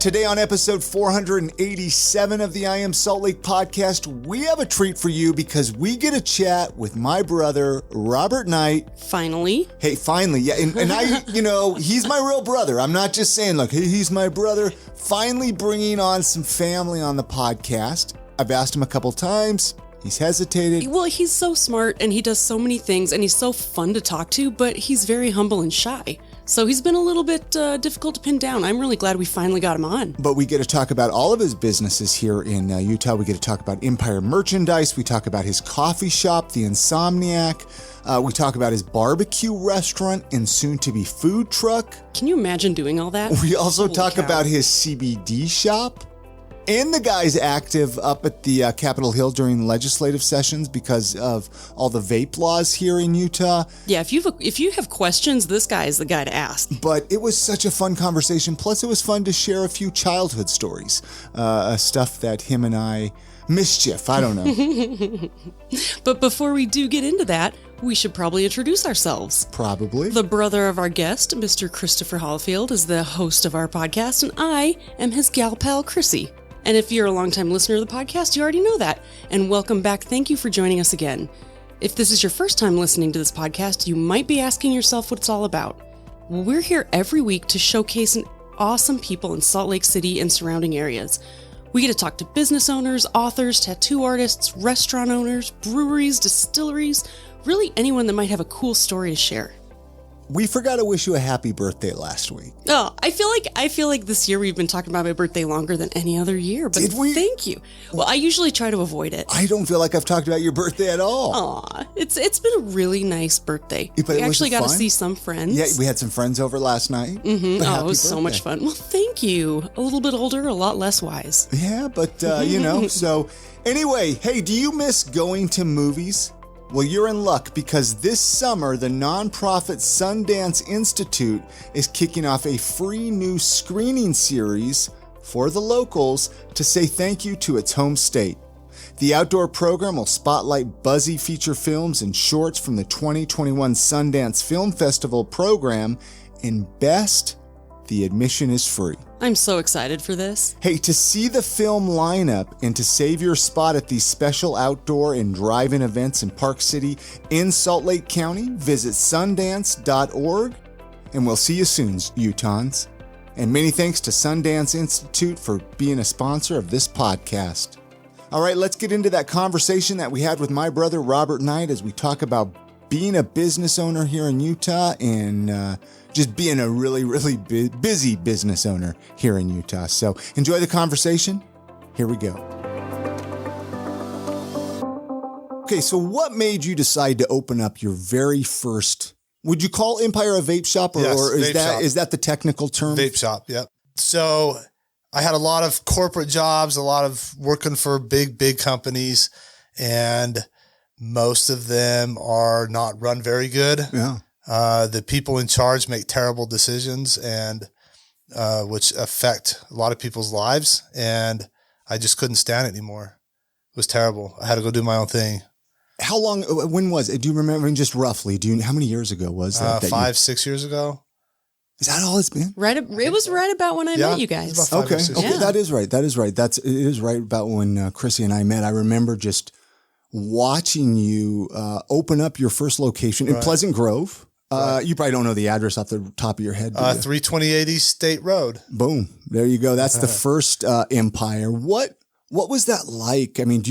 Today on episode 487 of the I Am Salt Lake podcast, we have a treat for you because we get a chat with my brother, Robert Knight. Finally. Hey, finally. Yeah, and I, he's my real brother. I'm not just saying, look, hey, he's my brother. Finally bringing on some family on the podcast. I've asked him a couple times. He's hesitated. Well, he's so smart and he does so many things and he's so fun to talk to, but he's very humble and shy. So he's been a little bit difficult to pin down. I'm really glad we finally got him on. But we get to talk about all of his businesses here in Utah. We get to talk about Empire Merchandise. We talk about his coffee shop, The Insomniac. We talk about his barbecue restaurant and soon-to-be food truck. Can you imagine doing all that? We also Holy talk cow. about his CBD shop. And the guy's active up at the Capitol Hill during legislative sessions because of all the vape laws here in Utah. Yeah, if you have questions, this guy is the guy to ask. But it was such a fun conversation. Plus, it was fun to share a few childhood stories, stuff that him and I mischief. I don't know. But before we do get into that, we should probably introduce ourselves. Probably. The brother of our guest, Mr. Christopher Hollifield, is the host of our podcast, and I am his gal pal, Chrissy. And if you're a longtime listener to the podcast, you already know that. And welcome back. Thank you for joining us again. If this is your first time listening to this podcast, you might be asking yourself what it's all about. Well, we're here every week to showcase awesome people in Salt Lake City and surrounding areas. We get to talk to business owners, authors, tattoo artists, restaurant owners, breweries, distilleries, really anyone that might have a cool story to share. We forgot to wish you a happy birthday last week. Oh, I feel like this year we've been talking about my birthday longer than any other year, but Did we? Thank you. Well, I usually try to avoid it. I don't feel like I've talked about your birthday at all. Aw, it's been a really nice birthday. Yeah, but we was actually it got to fun? see some friends. Yeah, we had some friends over last night. Mm-hmm. But Oh, happy it was so birthday. much fun. Well, thank you. A little bit older, a lot less wise. Yeah, but, so anyway, hey, do you miss going to movies? Well, you're in luck because this summer, the nonprofit Sundance Institute is kicking off a free new screening series for the locals to say thank you to its home state. The outdoor program will spotlight buzzy feature films and shorts from the 2021 Sundance Film Festival program, and best, the admission is free. I'm so excited for this. Hey, to see the film lineup and to save your spot at these special outdoor and drive-in events in Park City in Salt Lake County, visit sundance.org, and we'll see you soon, Utahns. And many thanks to Sundance Institute for being a sponsor of this podcast. All right, let's get into that conversation that we had with my brother, Robert Knight, as we talk about being a business owner here in Utah and just being a really, really busy business owner here in Utah. So enjoy the conversation. Here we go. Okay, so what made you decide to open up your very first, would you call Empire a vape shop, or, Yes, or vape shop. is that the technical term? Vape shop, yep. So I had a lot of corporate jobs, a lot of working for big companies, and most of them are not run very good. Yeah. The people in charge make terrible decisions and which affect a lot of people's lives. And I just couldn't stand it anymore. It was terrible. I had to go do my own thing. How long, when was it? Do you remember, just roughly, how many years ago was that? 5-6 years ago. Is that all it's been? It was right about when I met you guys. it was about 5 or 6 Okay, years. that is right. It is right about when Chrissy and I met. I remember just watching you open up your first location in Pleasant Grove. You probably don't know the address off the top of your head. 328 East State Road. Boom. There you go. That's the first Empire. What was that like? I mean,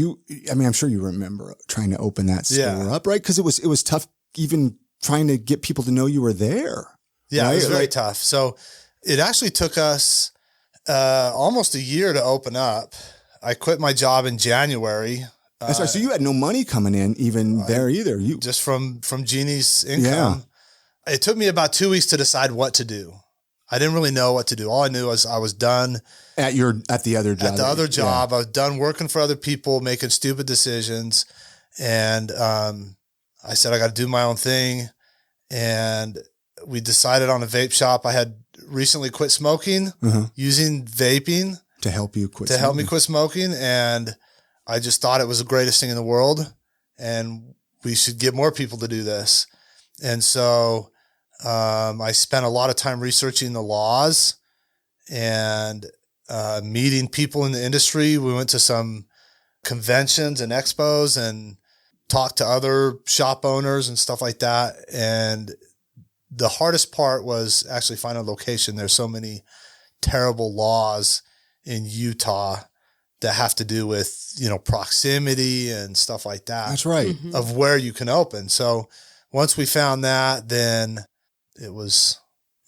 I'm sure you remember trying to open that store up, right? Because it was tough even trying to get people to know you were there. Yeah, right? it was very tough. So it actually took us almost a year to open up. I quit my job in January. Sorry, so you had no money coming in even there either. You just from Jeannie's income. It took me about 2 weeks to decide what to do. I didn't really know what to do. All I knew was I was done at the other job. At the other job, I was done working for other people, making stupid decisions, and I said I got to do my own thing. And we decided on a vape shop. I had recently quit smoking, using vaping to help you quit. Help me quit smoking, and I just thought it was the greatest thing in the world, and we should get more people to do this. And so I spent a lot of time researching the laws, and meeting people in the industry. We went to some conventions and expos and talked to other shop owners and stuff like that. And the hardest part was actually finding a location. There's so many terrible laws in Utah that have to do with, proximity and stuff like that. That's right. Of where you can open. So once we found that, then it was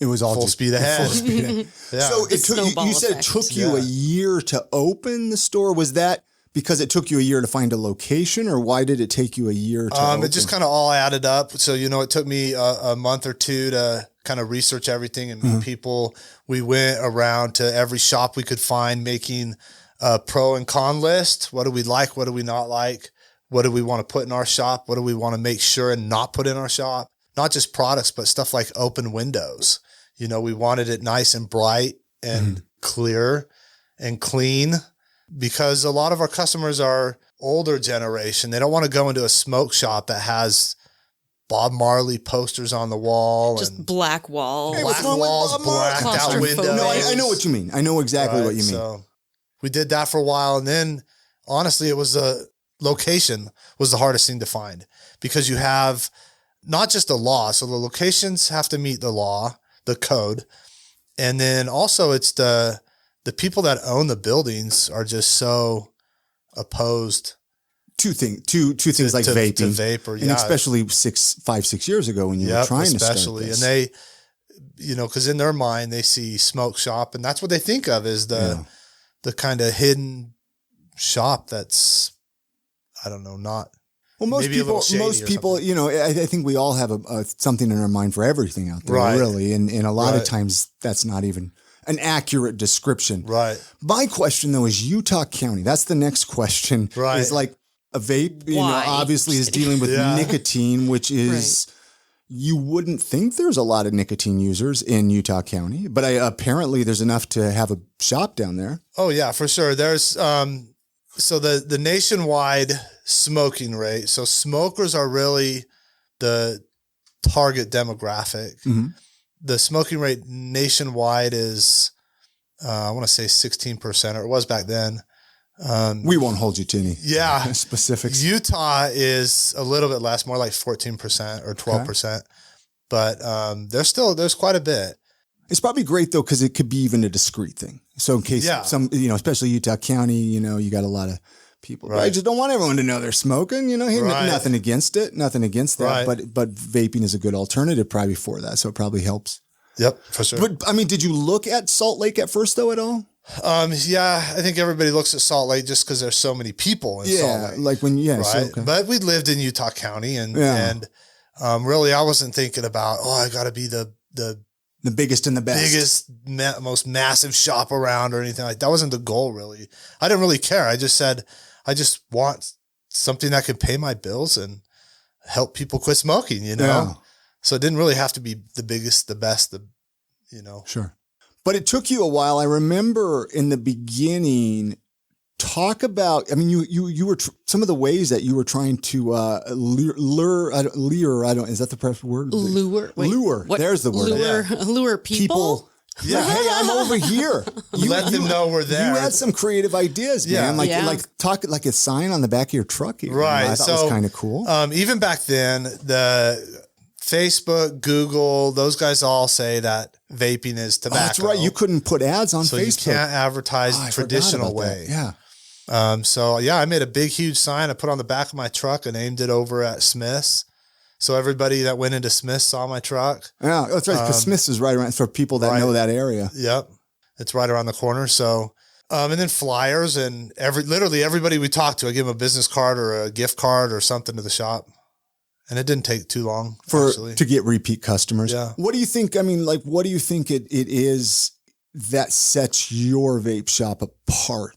all full just speed ahead. Full speed ahead. Yeah. So it took snowball you said it effect. took you a year to open the store. Was that because it took you a year to find a location, or why did it take you a year to open? It just kind of all added up. So, it took me a month or two to kind of research everything and meet people. We went around to every shop we could find, making a pro and con list. What do we like? What do we not like? What do we want to put in our shop? What do we want to make sure and not put in our shop? Not just products, but stuff like open windows. We wanted it nice and bright and clear and clean, because a lot of our customers are older generation. They don't want to go into a smoke shop that has Bob Marley posters on the wall. Just and black walls. Hey, what's black wrong with walls, Bob Marley? blacked out Claustrophobic. windows. No, I know what you mean. I know exactly what you mean. So we did that for a while. And then honestly, it was the location was the hardest thing to find, because you have not just the law. So the locations have to meet the law, the code. And then also it's the people that own the buildings are just so opposed. Two things like to vaping, to vape, or and especially 5-6 years ago when you were trying to start this. And they, because in their mind they see smoke shop, and that's what they think of is the kind of hidden shop that's, I don't know, not. Well, most maybe a little shady or people, something. I think we all have something in our mind for everything out there, Right. really, and a lot of Right. times that's not even an accurate description. Right. My question though is Utah County. That's the next question. Right. Is like a vape, Why? obviously is Just kidding. dealing with Yeah. nicotine, which is. You wouldn't think there's a lot of nicotine users in Utah County, but apparently there's enough to have a shop down there. Oh yeah, for sure. There's so the nationwide smoking rate. So smokers are really the target demographic. Mhm. The smoking rate nationwide is I want to say 16%, or it was back then. We won't hold you to any Yeah. specifics. Utah is a little bit less, more like 14% or 12%. But there's quite a bit. It's probably great though, because it could be even a discreet thing. So in case some, especially Utah County, you got a lot of people. Right. I just don't want everyone to know they're smoking. Hey, Right. nothing against it, nothing against that. Right. But vaping is a good alternative probably for that. So it probably helps. Yep, for sure. But I mean, did you look at Salt Lake at first though at all? Yeah, I think everybody looks at Salt Lake just because there's so many people in Salt Lake. Like when Right. so, okay. But we lived in Utah County and really I wasn't thinking about, I got to be the biggest and the best. biggest, most massive shop around or anything like that. Wasn't the goal really. I didn't really care. I just said, I just want something that could pay my bills and help people quit smoking, Yeah. So it didn't really have to be the biggest, the best, Sure. But it took you a while. I remember in the beginning, talk about, I mean, you were, some of the ways that you were trying to lure, is that the proper word? Lure. Wait, Lure. what? There's the word. Lure people? Yeah. Hey, I'm over here. Let them know we're there. You had some creative ideas, man. Yeah. Like talk like a sign on the back of your truck. Even. Right. I thought it was kind of cool. Even back then, the Facebook, Google, those guys all say that vaping is tobacco. That's right. You couldn't put ads on so Facebook. you can't advertise I traditional forgot about way. that. Yeah. I made a big, huge sign. I put on the back of my truck and aimed it over at Smith's. So everybody that went into Smith's saw my truck. Yeah, that's right. Because Smith's is right around for people that know that area. Yep. It's right around the corner. So, and then flyers and literally everybody we talked to, I give them a business card or a gift card or something to the shop. And it didn't take too long to get repeat customers. Yeah. What do you think? I mean, like, what do you think it is that sets your vape shop apart?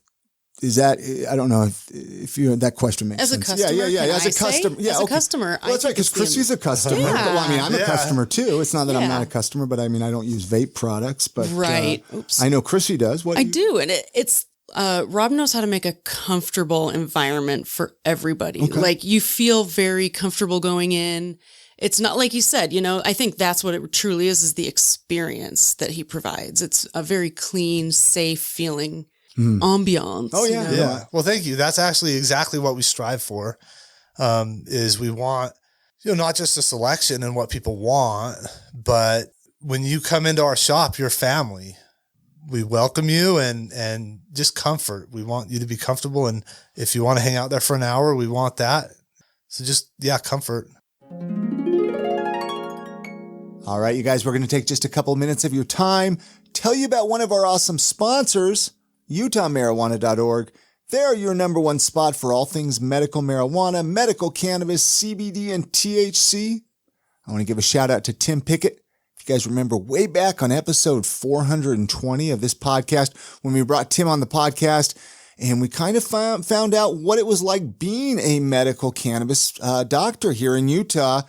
Is that, I don't know if you, that question makes As a sense. customer, Yeah. can As I a customer. say? Yeah. As a customer, Well, that's right. Because Chrissy's a customer. Yeah. Well, I mean, I'm a Yeah. customer too. It's not that I'm Yeah. not a customer, but I mean, I don't use vape products, but Right. Oops. I know Chrissy does. What I do. And it's, Rob knows how to make a comfortable environment for everybody. Okay. Like you feel very comfortable going in. it's not like you said, I think that's what it truly is the experience that he provides. It's a very clean, safe feeling ambiance. Oh, yeah. Yeah. Well, thank you. That's actually exactly what we strive for, is we want, not just a selection and what people want, but when you come into our shop, you're family. We welcome you and just comfort. We want you to be comfortable. And if you want to hang out there for an hour, we want that. So just, comfort. All right, you guys, we're going to take just a couple minutes of your time, tell you about one of our awesome sponsors, UtahMarijuana.org. They're your number one spot for all things medical marijuana, medical cannabis, CBD, and THC. I want to give a shout out to Tim Pickett. If you guys remember way back on episode 420 of this podcast, when we brought Tim on the podcast, and we kind of found out what it was like being a medical cannabis doctor here in Utah.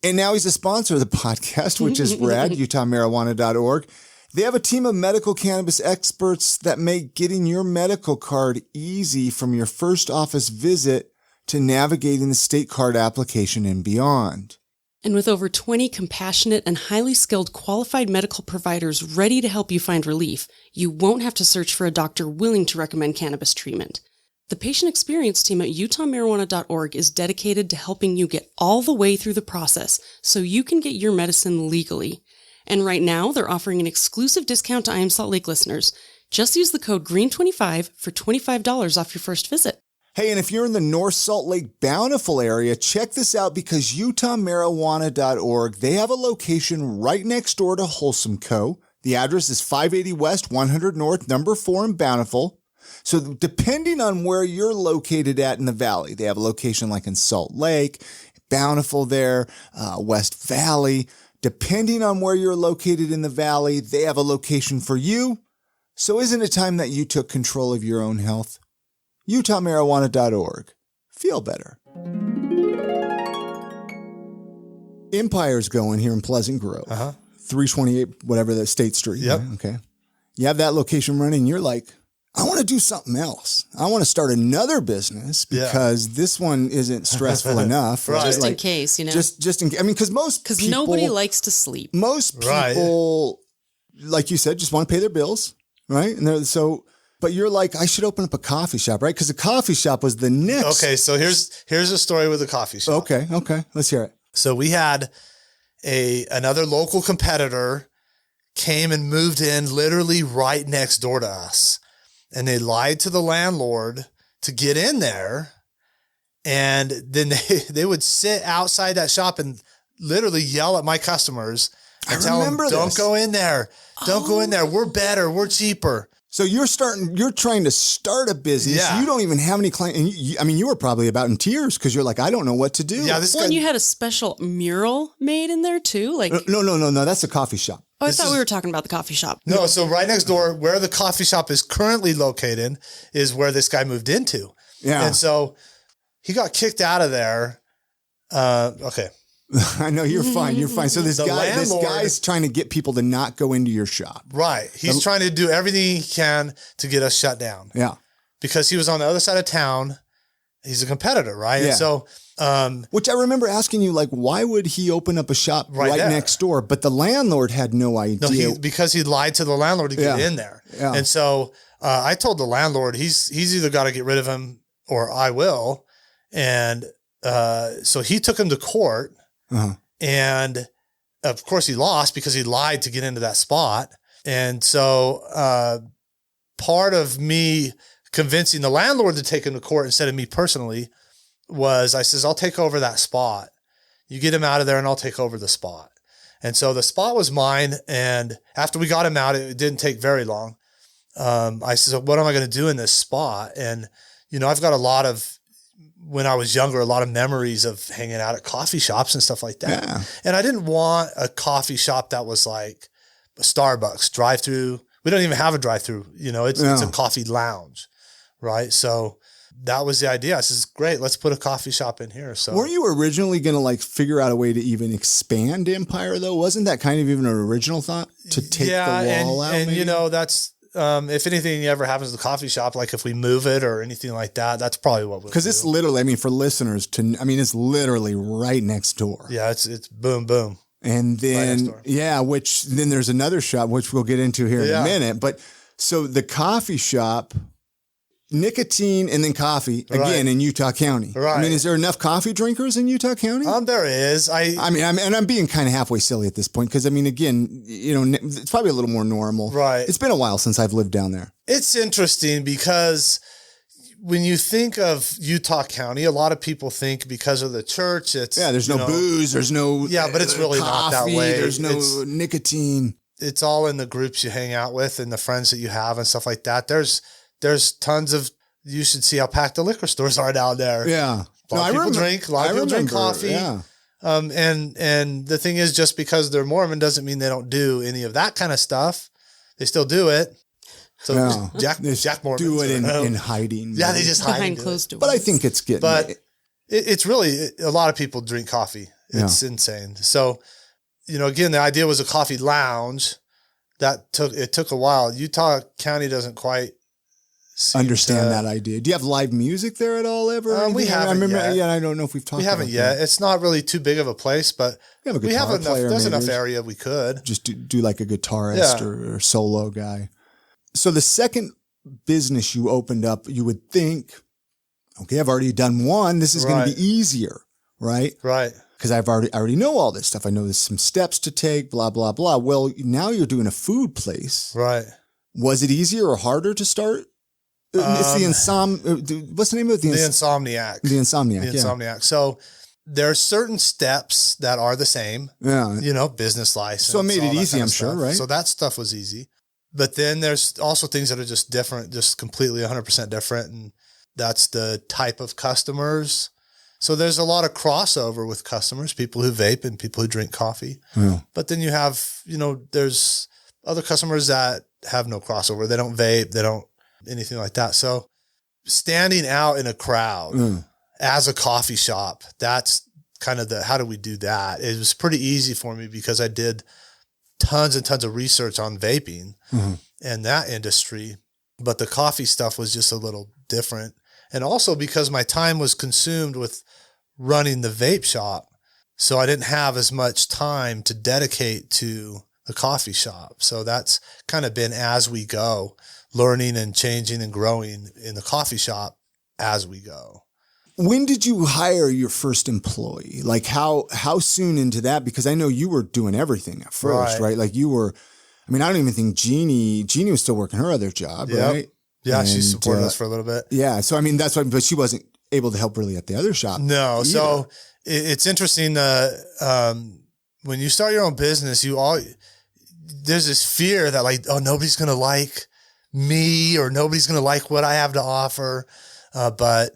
And now he's a sponsor of the podcast, which is rad, UtahMarijuana.org. They have a team of medical cannabis experts that make getting your medical card easy from your first office visit to navigating the state card application and beyond. And with over 20 compassionate and highly skilled qualified medical providers ready to help you find relief, you won't have to search for a doctor willing to recommend cannabis treatment. The patient experience team at UtahMarijuana.org is dedicated to helping you get all the way through the process so you can get your medicine legally. And right now, they're offering an exclusive discount to I Am Salt Lake listeners. Just use the code GREEN25 for $25 off your first visit. Hey, and if you're in the North Salt Lake Bountiful area, check this out because UtahMarijuana.org, they have a location right next door to Wholesome Co. The address is 580 West, 100 North, number 4 in Bountiful. So depending on where you're located at in the valley, they have a location like in Salt Lake, Bountiful there, West Valley. Depending on where you're located in the valley, they have a location for you. So isn't it time that you took control of your own health? UtahMarijuana.org. Feel better. Empire's going here in Pleasant Grove. 328, whatever the State Street. Yep. Right? Okay. You have that location running. You're like, I want to do something else. I want to start another business because this one isn't stressful enough. Right? Just in case, Just in case. I mean, because nobody likes to sleep. Most people, like you said, just want to pay their bills, right? And but you're like, I should open up a coffee shop, right? Because the coffee shop was the next. Okay, so here's a story with the coffee shop. Okay, let's hear it. So we had another local competitor came and moved in literally right next door to us. And they lied to the landlord to get in there. And then they would sit outside that shop and literally yell at my customers and tell them, don't go in there. Don't go in there. We're better. We're cheaper. So you're trying to start a business. Yeah. You don't even have any clients. And you were probably about in tears because you're like, I don't know what to do. Yeah, and you had a special mural made in there too? Like No. That's a coffee shop. Oh, I thought we were talking about the coffee shop. No, so right next door, where the coffee shop is currently located, is where this guy moved into. Yeah. And so he got kicked out of there. Okay. I know, you're fine. You're fine. So this guy's trying to get people to not go into your shop. Right. He's trying to do everything he can to get us shut down. Yeah. Because he was on the other side of town. He's a competitor, right? Yeah. And so, which I remember asking you, like, why would he open up a shop right next door? But the landlord had no idea. No, because he lied to the landlord to get in there. Yeah. And so I told the landlord, he's either got to get rid of him or I will. And so he took him to court. And of course he lost because he lied to get into that spot. And so part of me convincing the landlord to take him to court instead of me personally was I says, I'll take over that spot. You get him out of there and I'll take over the spot. And so the spot was mine. And after we got him out, it didn't take very long. I said, what am I going to do in this spot? And, I've got when I was younger, a lot of memories of hanging out at coffee shops and stuff like that. Yeah. And I didn't want a coffee shop that was like a Starbucks drive-through. We don't even have a drive-through, it's a coffee lounge. Right. So that was the idea. I says, great, let's put a coffee shop in here. So weren't you originally going to figure out a way to even expand Empire though? Wasn't that kind of even an original thought to take the wall out? And that's, if anything ever happens to the coffee shop, like if we move it or anything like that, that's probably what we'll do. Because it's literally, I mean, for listeners it's literally right next door. Yeah, it's boom, boom. And then, right which then there's another shop, which we'll get into here in a minute. But so the coffee shop, nicotine and then coffee again in Utah County. Right. I mean, is there enough coffee drinkers in Utah County? There is. I'm being kind of halfway silly at this point because I mean, again, it's probably a little more normal. Right. It's been a while since I've lived down there. It's interesting because when you think of Utah County, a lot of people think because of the church, there's no booze, there's no but it's really coffee, not that way. There's no nicotine. It's all in the groups you hang out with and the friends that you have and stuff like that. There's tons of. You should see how packed the liquor stores are down there. Yeah, a lot of people drink. A lot of people drink coffee. Yeah. And the thing is, just because they're Mormon doesn't mean they don't do any of that kind of stuff. They still do it. So Jack Mormons do it in hiding. Yeah, they just hide behind closed doors. But I think it's getting. But it's really a lot of people drink coffee. It's insane. So, again, the idea was a coffee lounge. It took a while. Utah County doesn't quite understand that idea. Do you have live music there at all ever? We haven't yet. Yeah, I don't know if we've talked. We haven't yet. It's not really too big of a place, but we have enough. There's enough area we could just do like a guitarist or solo guy. So the second business you opened up, you would think, okay, I've already done one. This is going to be easier, right? Right. Because I already know all this stuff. I know there's some steps to take, blah, blah, blah. Well, now you're doing a food place. Right. Was it easier or harder to start? It's the what's the name of it? The Insomniac. The Insomniac. The Insomniac. So there are certain steps that are the same. Yeah. Business license. So it made it easy, I'm sure, right? So that stuff was easy. But then there's also things that are just different, just completely 100% different. And that's the type of customers. So there's a lot of crossover with customers, people who vape and people who drink coffee. Yeah. But then you have, there's other customers that have no crossover. They don't vape. They don't anything like that. So standing out in a crowd as a coffee shop, that's kind of how do we do that? It was pretty easy for me because I did tons and tons of research on vaping and that industry, but the coffee stuff was just a little different. And also because my time was consumed with running the vape shop. So I didn't have as much time to dedicate to the coffee shop. So that's kind of been as we go, learning and changing and growing in the coffee shop as we go. When did you hire your first employee? Like how soon into that? Because I know you were doing everything at first, right? Like you were, I don't even think Jeannie was still working her other job, right? Yeah. She supported us for a little bit. Yeah. So, that's why, but she wasn't able to help really at the other shop. No. Either. So it's interesting. When you start your own business, there's this fear that like, oh, nobody's going to like me or nobody's going to like what I have to offer. But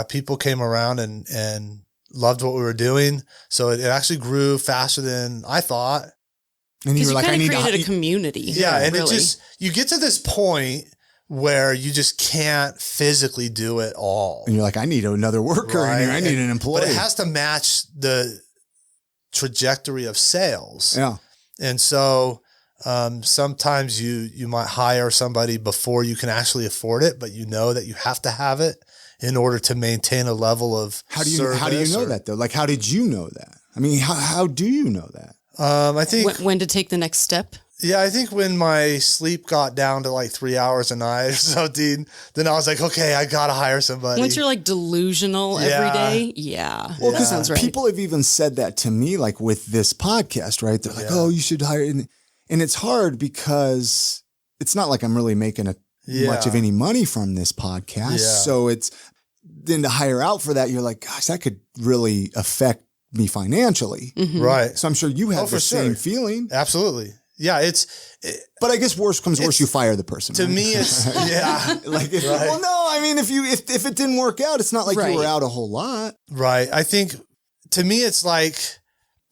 people came around and loved what we were doing. So it actually grew faster than I thought. And you were like, I need created a community. Yeah. And really. You get to this point where you just can't physically do it all. And you're like, I need another worker in here. I need an employee. But it has to match the trajectory of sales. Yeah. And so sometimes you might hire somebody before you can actually afford it, but you know that you have to have it in order to maintain a level of service. How do you know that though? Like, how did you know that? How do you know that? I think when to take the next step. Yeah, I think when my sleep got down to like 3 hours a night or so, Dean, then I was like, okay, I got to hire somebody. Once you're like delusional every day. Yeah. Well, that sounds right. People have even said that to me, like with this podcast, right? They're like, oh, you should hire. And it's hard because it's not like I'm really making much of any money from this podcast. Yeah. So it's then to hire out for that, you're like, gosh, that could really affect me financially. Mm-hmm. Right. So I'm sure you have the same feeling. Absolutely. Yeah, but I guess worst comes worst, you fire the person. To me, it's well, no, if it didn't work out, it's not like you were out a whole lot. Right. I think to me, it's like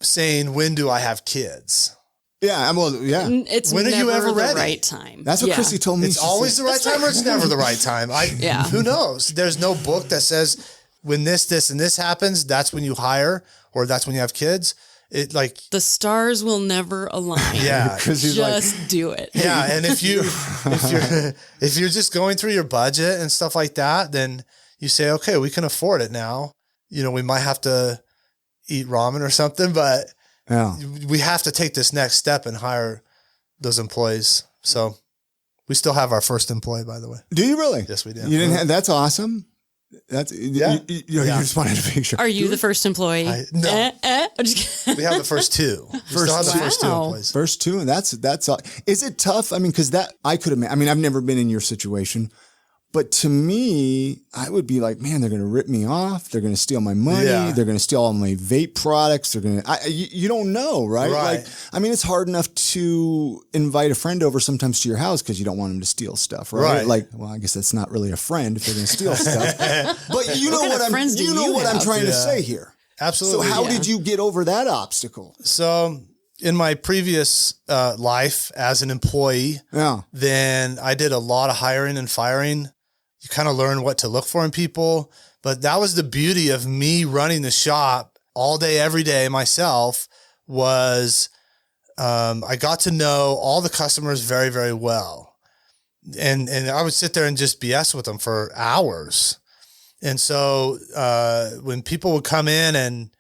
saying, when do I have kids? Yeah. It's when never are you ever the ready? right time. That's what Chrissy told me. It's always the right time or it's never the right time. Who knows? There's no book that says when this, and this happens, that's when you hire or that's when you have kids. it like, The stars will never align. yeah, Because he's like, Just do it. yeah. And if you're just going through your budget and stuff like that, then you say, okay, we can afford it now. We might have to eat ramen or something, but yeah. we have to take this next step and hire those employees. So we still have our first employee, by the way. Do you really? Yes, we do. You didn't have, that's awesome. That's, Yeah. you just wanted to make sure. Are you the first employee? No. I'm just kidding. We have the first two. We still have the first two Wow. employees. First two, and that's all. Is it tough? I mean, because that I could have. I mean, I've never been in your situation, but to me, I would be like, man, they're going to rip me off. They're going to steal my money. Yeah. They're going to steal all my vape products. They're going to. You don't know, right? Right. Like, I mean, it's hard enough to invite a friend over sometimes to your house because you don't want them to steal stuff, right? Right. Like, well, I guess that's not really a friend if they're going to steal stuff. But you know kind what of I'm. friends do You know you what I'm have? trying to Yeah. say here. Absolutely. So how Yeah. did you get over that obstacle? So in my previous life as an employee, Yeah. then I did a lot of hiring and firing. You kind of learn what to look for in people. But that was the beauty of me running the shop all day, every day myself was I got to know all the customers very, very well. And I would sit there and just BS with them for hours. And so when people would come in and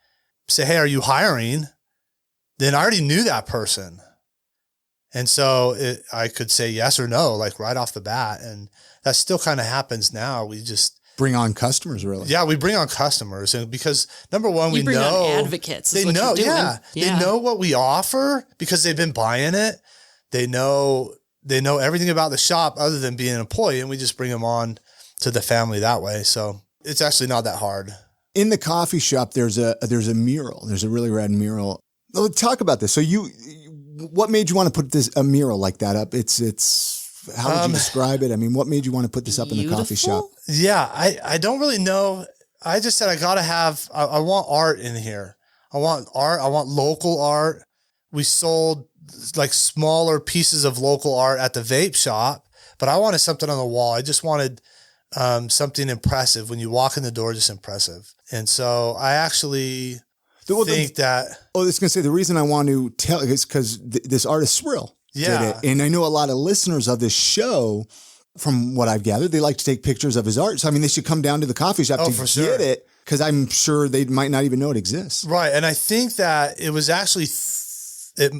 say, hey, are you hiring? Then I already knew that person. And so I could say yes or no, like right off the bat. And that still kind of happens now. We just, Bring on customers, really. yeah, we bring on customers. And because number one, You we bring know on advocates. Is they what know, you're doing. yeah, Yeah. they know what we offer because they've been buying it. They know everything about the shop other than being an employee. And we just bring them on to the family that way. So it's actually not that hard. In the coffee shop, there's a mural. There's a really rad mural. Oh, talk about this. So what made you want to put a mural like that up? It's how would you describe it? I mean, what made you want to put this up in the coffee shop? Beautiful? Yeah, I don't really know. I just said I want art in here. I want art. I want local art. We sold like smaller pieces of local art at the vape shop, but I wanted something on the wall. I just wanted something impressive. When you walk in the door, just impressive. And so I actually think that. Oh, I was going to say the reason I want to tell is because this artist Swirl did Yeah. it. And I know a lot of listeners of this show, from what I've gathered, they like to take pictures of his art. So, I mean, they should come down to the coffee shop to for sure. get it because I'm sure they might not even know it exists. Right. And I think that it was actually, it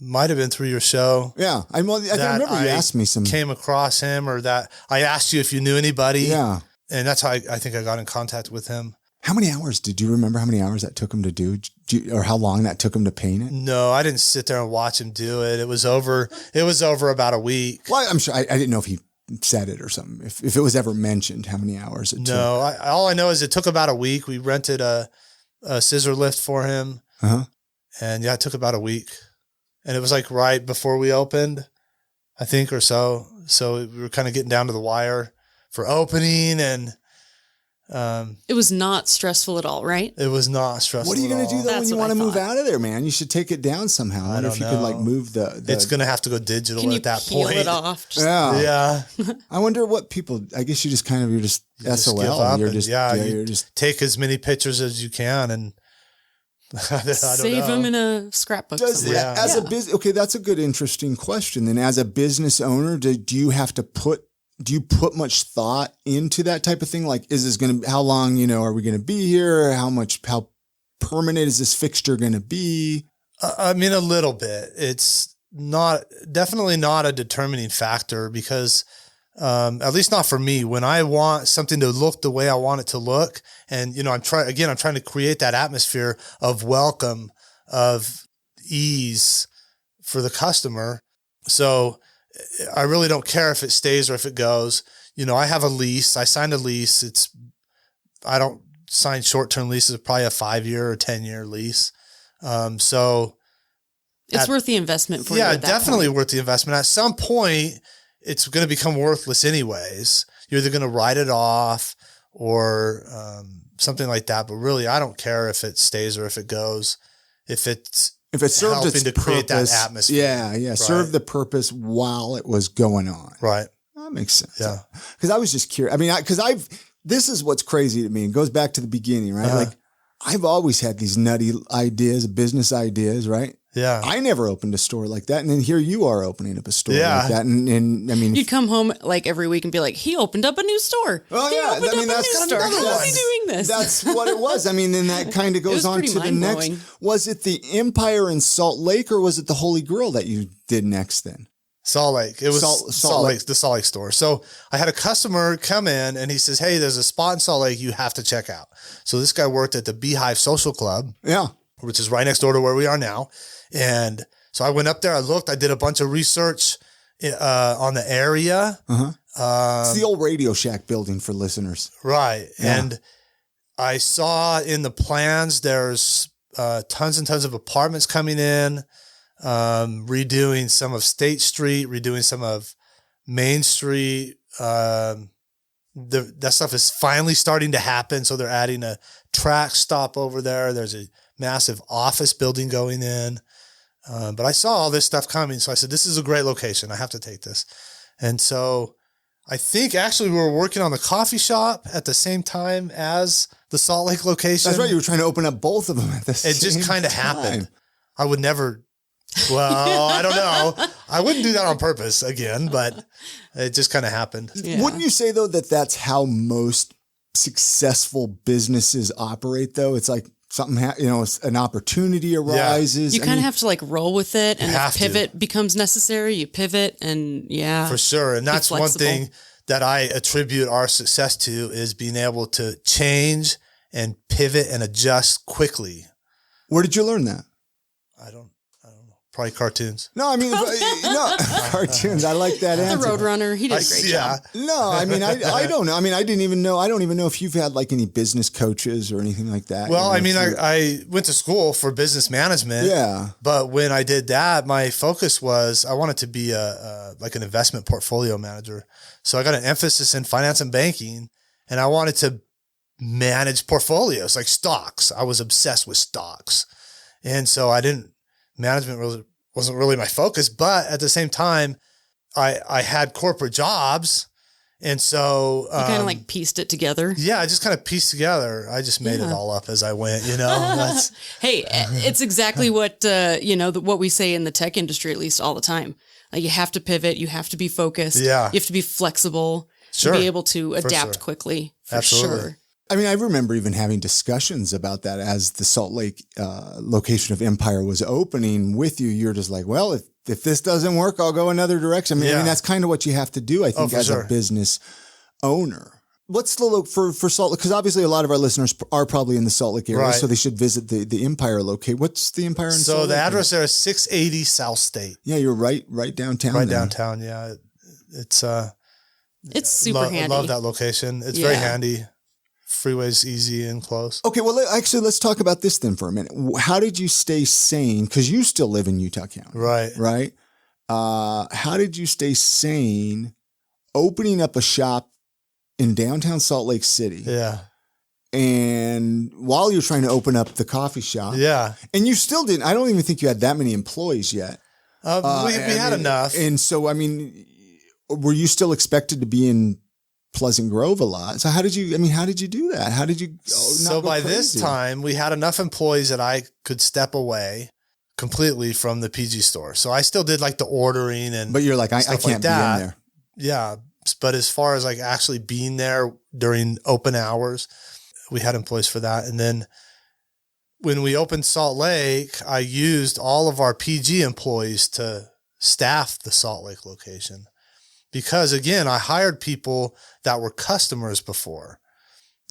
might have been through your show. Yeah. I remember you asked me some. Came across him, or that I asked you if you knew anybody. Yeah. And that's how I think I got in contact with him. How many hours did you remember how many hours that took him to do or how long that took him to paint it? No, I didn't sit there and watch him do it. It was over about a week. Well, I'm sure I didn't know if he said it or something. If it was ever mentioned, how many hours it took. No, all I know is it took about a week. We rented a scissor lift for him. Uh-huh. And yeah, it took about a week. And it was like right before we opened, I think, or so. So we were kind of getting down to the wire for opening, and It was not stressful at all, right? it was not stressful. What are you going to do though when That's you what want to I move thought. out of there, man? You should take it down somehow. I wonder if you don't could like know. move the It's going to have to go digital Can you at that peel point. it off? Just- yeah. Yeah. I wonder what people. I guess you just kind of you're just Just SOL. give up You're and- just you you're just take as many pictures as you can, and I don't Save know. them in a scrapbook somewhere. Yeah. as a business. Okay, that's a good, interesting question. Then, as a business owner, do you have to put? Do you put much thought into that type of thing? Like, is this going to? How long? Are we going to be here? How permanent is this fixture going to be? I mean, a little bit. It's definitely not a determining factor because, at least not for me, when I want something to look the way I want it to look. And, I'm trying to create that atmosphere of welcome, of ease for the customer. So I really don't care if it stays or if it goes. I have a lease. I signed a lease. I don't sign short-term leases, probably a 5-year or 10-year lease. So It's worth the investment for you. yeah, at that definitely point. worth the investment. At some point, it's going to become worthless anyways. You're either going to write it off or something like that. But really, I don't care if it stays or if it goes. If it served helping its to purpose, create that atmosphere. yeah, serve the purpose while it was going on. Right. That makes sense. Yeah. Because I was just curious. I mean, this is what's crazy to me. It goes back to the beginning, right? Uh-huh. Like, I've always had these nutty ideas, business ideas, right? Yeah. I never opened a store like that. And then here you are opening up a store like that. And I mean, You'd come home like every week and be like, he opened up a new store. oh He yeah, opened I mean, up a that's new store. How is he doing this? That's what it was. I mean, then that kind of goes was on pretty to the next. mind-blowing. Was it the Empire in Salt Lake or was it the Holy Grail that you did next then? Salt Lake. It was Salt Salt Lake. Lake, the Salt Lake store. So I had a customer come in and he says, hey, there's a spot in Salt Lake you have to check out. So this guy worked at the Beehive Social Club, Yeah. which is right next door to where we are now. And so I went up there, I looked, I did a bunch of research on the area. It's the old Radio Shack building for listeners. Right. Yeah. And I saw in the plans, there's tons and tons of apartments coming in, redoing some of State Street, redoing some of Main Street. That stuff is finally starting to happen. So they're adding a track stop over there. There's a massive office building going in. But I saw all this stuff coming. So I said, this is a great location. I have to take this. And so I think actually we were working on the coffee shop at the same time as the Salt Lake location. That's right. You were trying to open up both of them at the same time. It just kind of happened. I would never, well, I don't know. I wouldn't do that on purpose again, but it just kind of happened. Yeah. Wouldn't you say though that that's how most successful businesses operate though? It's like something, an opportunity arises. You kind of have to like roll with it, and have if to. pivot becomes necessary, you pivot, and For sure. And that's one flexible. thing that I attribute our success to is being able to change and pivot and adjust quickly. Where did you learn that? I don't know. Probably cartoons. No, I mean, no, cartoons. I like that the answer. Roadrunner. He did a great job. No, I mean, I don't know. I mean, I don't even know if you've had like any business coaches or anything like that. Well, I mean, through- I went to school for business management. Yeah. But when I did that, my focus was I wanted to be like an investment portfolio manager. So I got an emphasis in finance and banking, and I wanted to manage portfolios like stocks. I was obsessed with stocks. And so management wasn't really my focus, but at the same time, I had corporate jobs. And so You kind of like pieced it together. yeah, I just kind of pieced together. I just made it all up as I went, That's, Hey, it's exactly what what we say in the tech industry, at least all the time. Like you have to pivot, you have to be focused, Yeah. you have to be flexible, Sure. to be able to adapt sure. quickly. For Absolutely. sure. I mean, I remember even having discussions about that as the Salt Lake location of Empire was opening with you. You're just like, well, if this doesn't work, I'll go another direction. I mean, that's kind of what you have to do, I think, for as sure. a business owner. What's the look for Salt Lake? Because obviously a lot of our listeners are probably in the Salt Lake area, Right. so they should visit the Empire location. What's the Empire in Salt so Lake? the address there is 680 South State. Yeah, you're right downtown. Right there. downtown. Yeah. It's It's super handy. I love that location. It's very Yeah. handy. Freeway's easy and close. Okay, well, actually, let's talk about this then for a minute. How did you stay sane? Because you still live in Utah County, Right. right? How did you stay sane opening up a shop in downtown Salt Lake City? Yeah. And while you're trying to open up the coffee shop, Yeah. and you still didn't, I don't even think you had that many employees yet. We had enough. And so, I mean, were you still expected to be in Pleasant Grove a lot? So how did you do that? How did you So by this time, we had enough employees that I could step away completely from the PG store. So I still did like the ordering and But you're like, I stuff can't like be in that. there. Yeah. But as far as like actually being there during open hours, we had employees for that. And then when we opened Salt Lake, I used all of our PG employees to staff the Salt Lake location. Because again, I hired people that were customers before.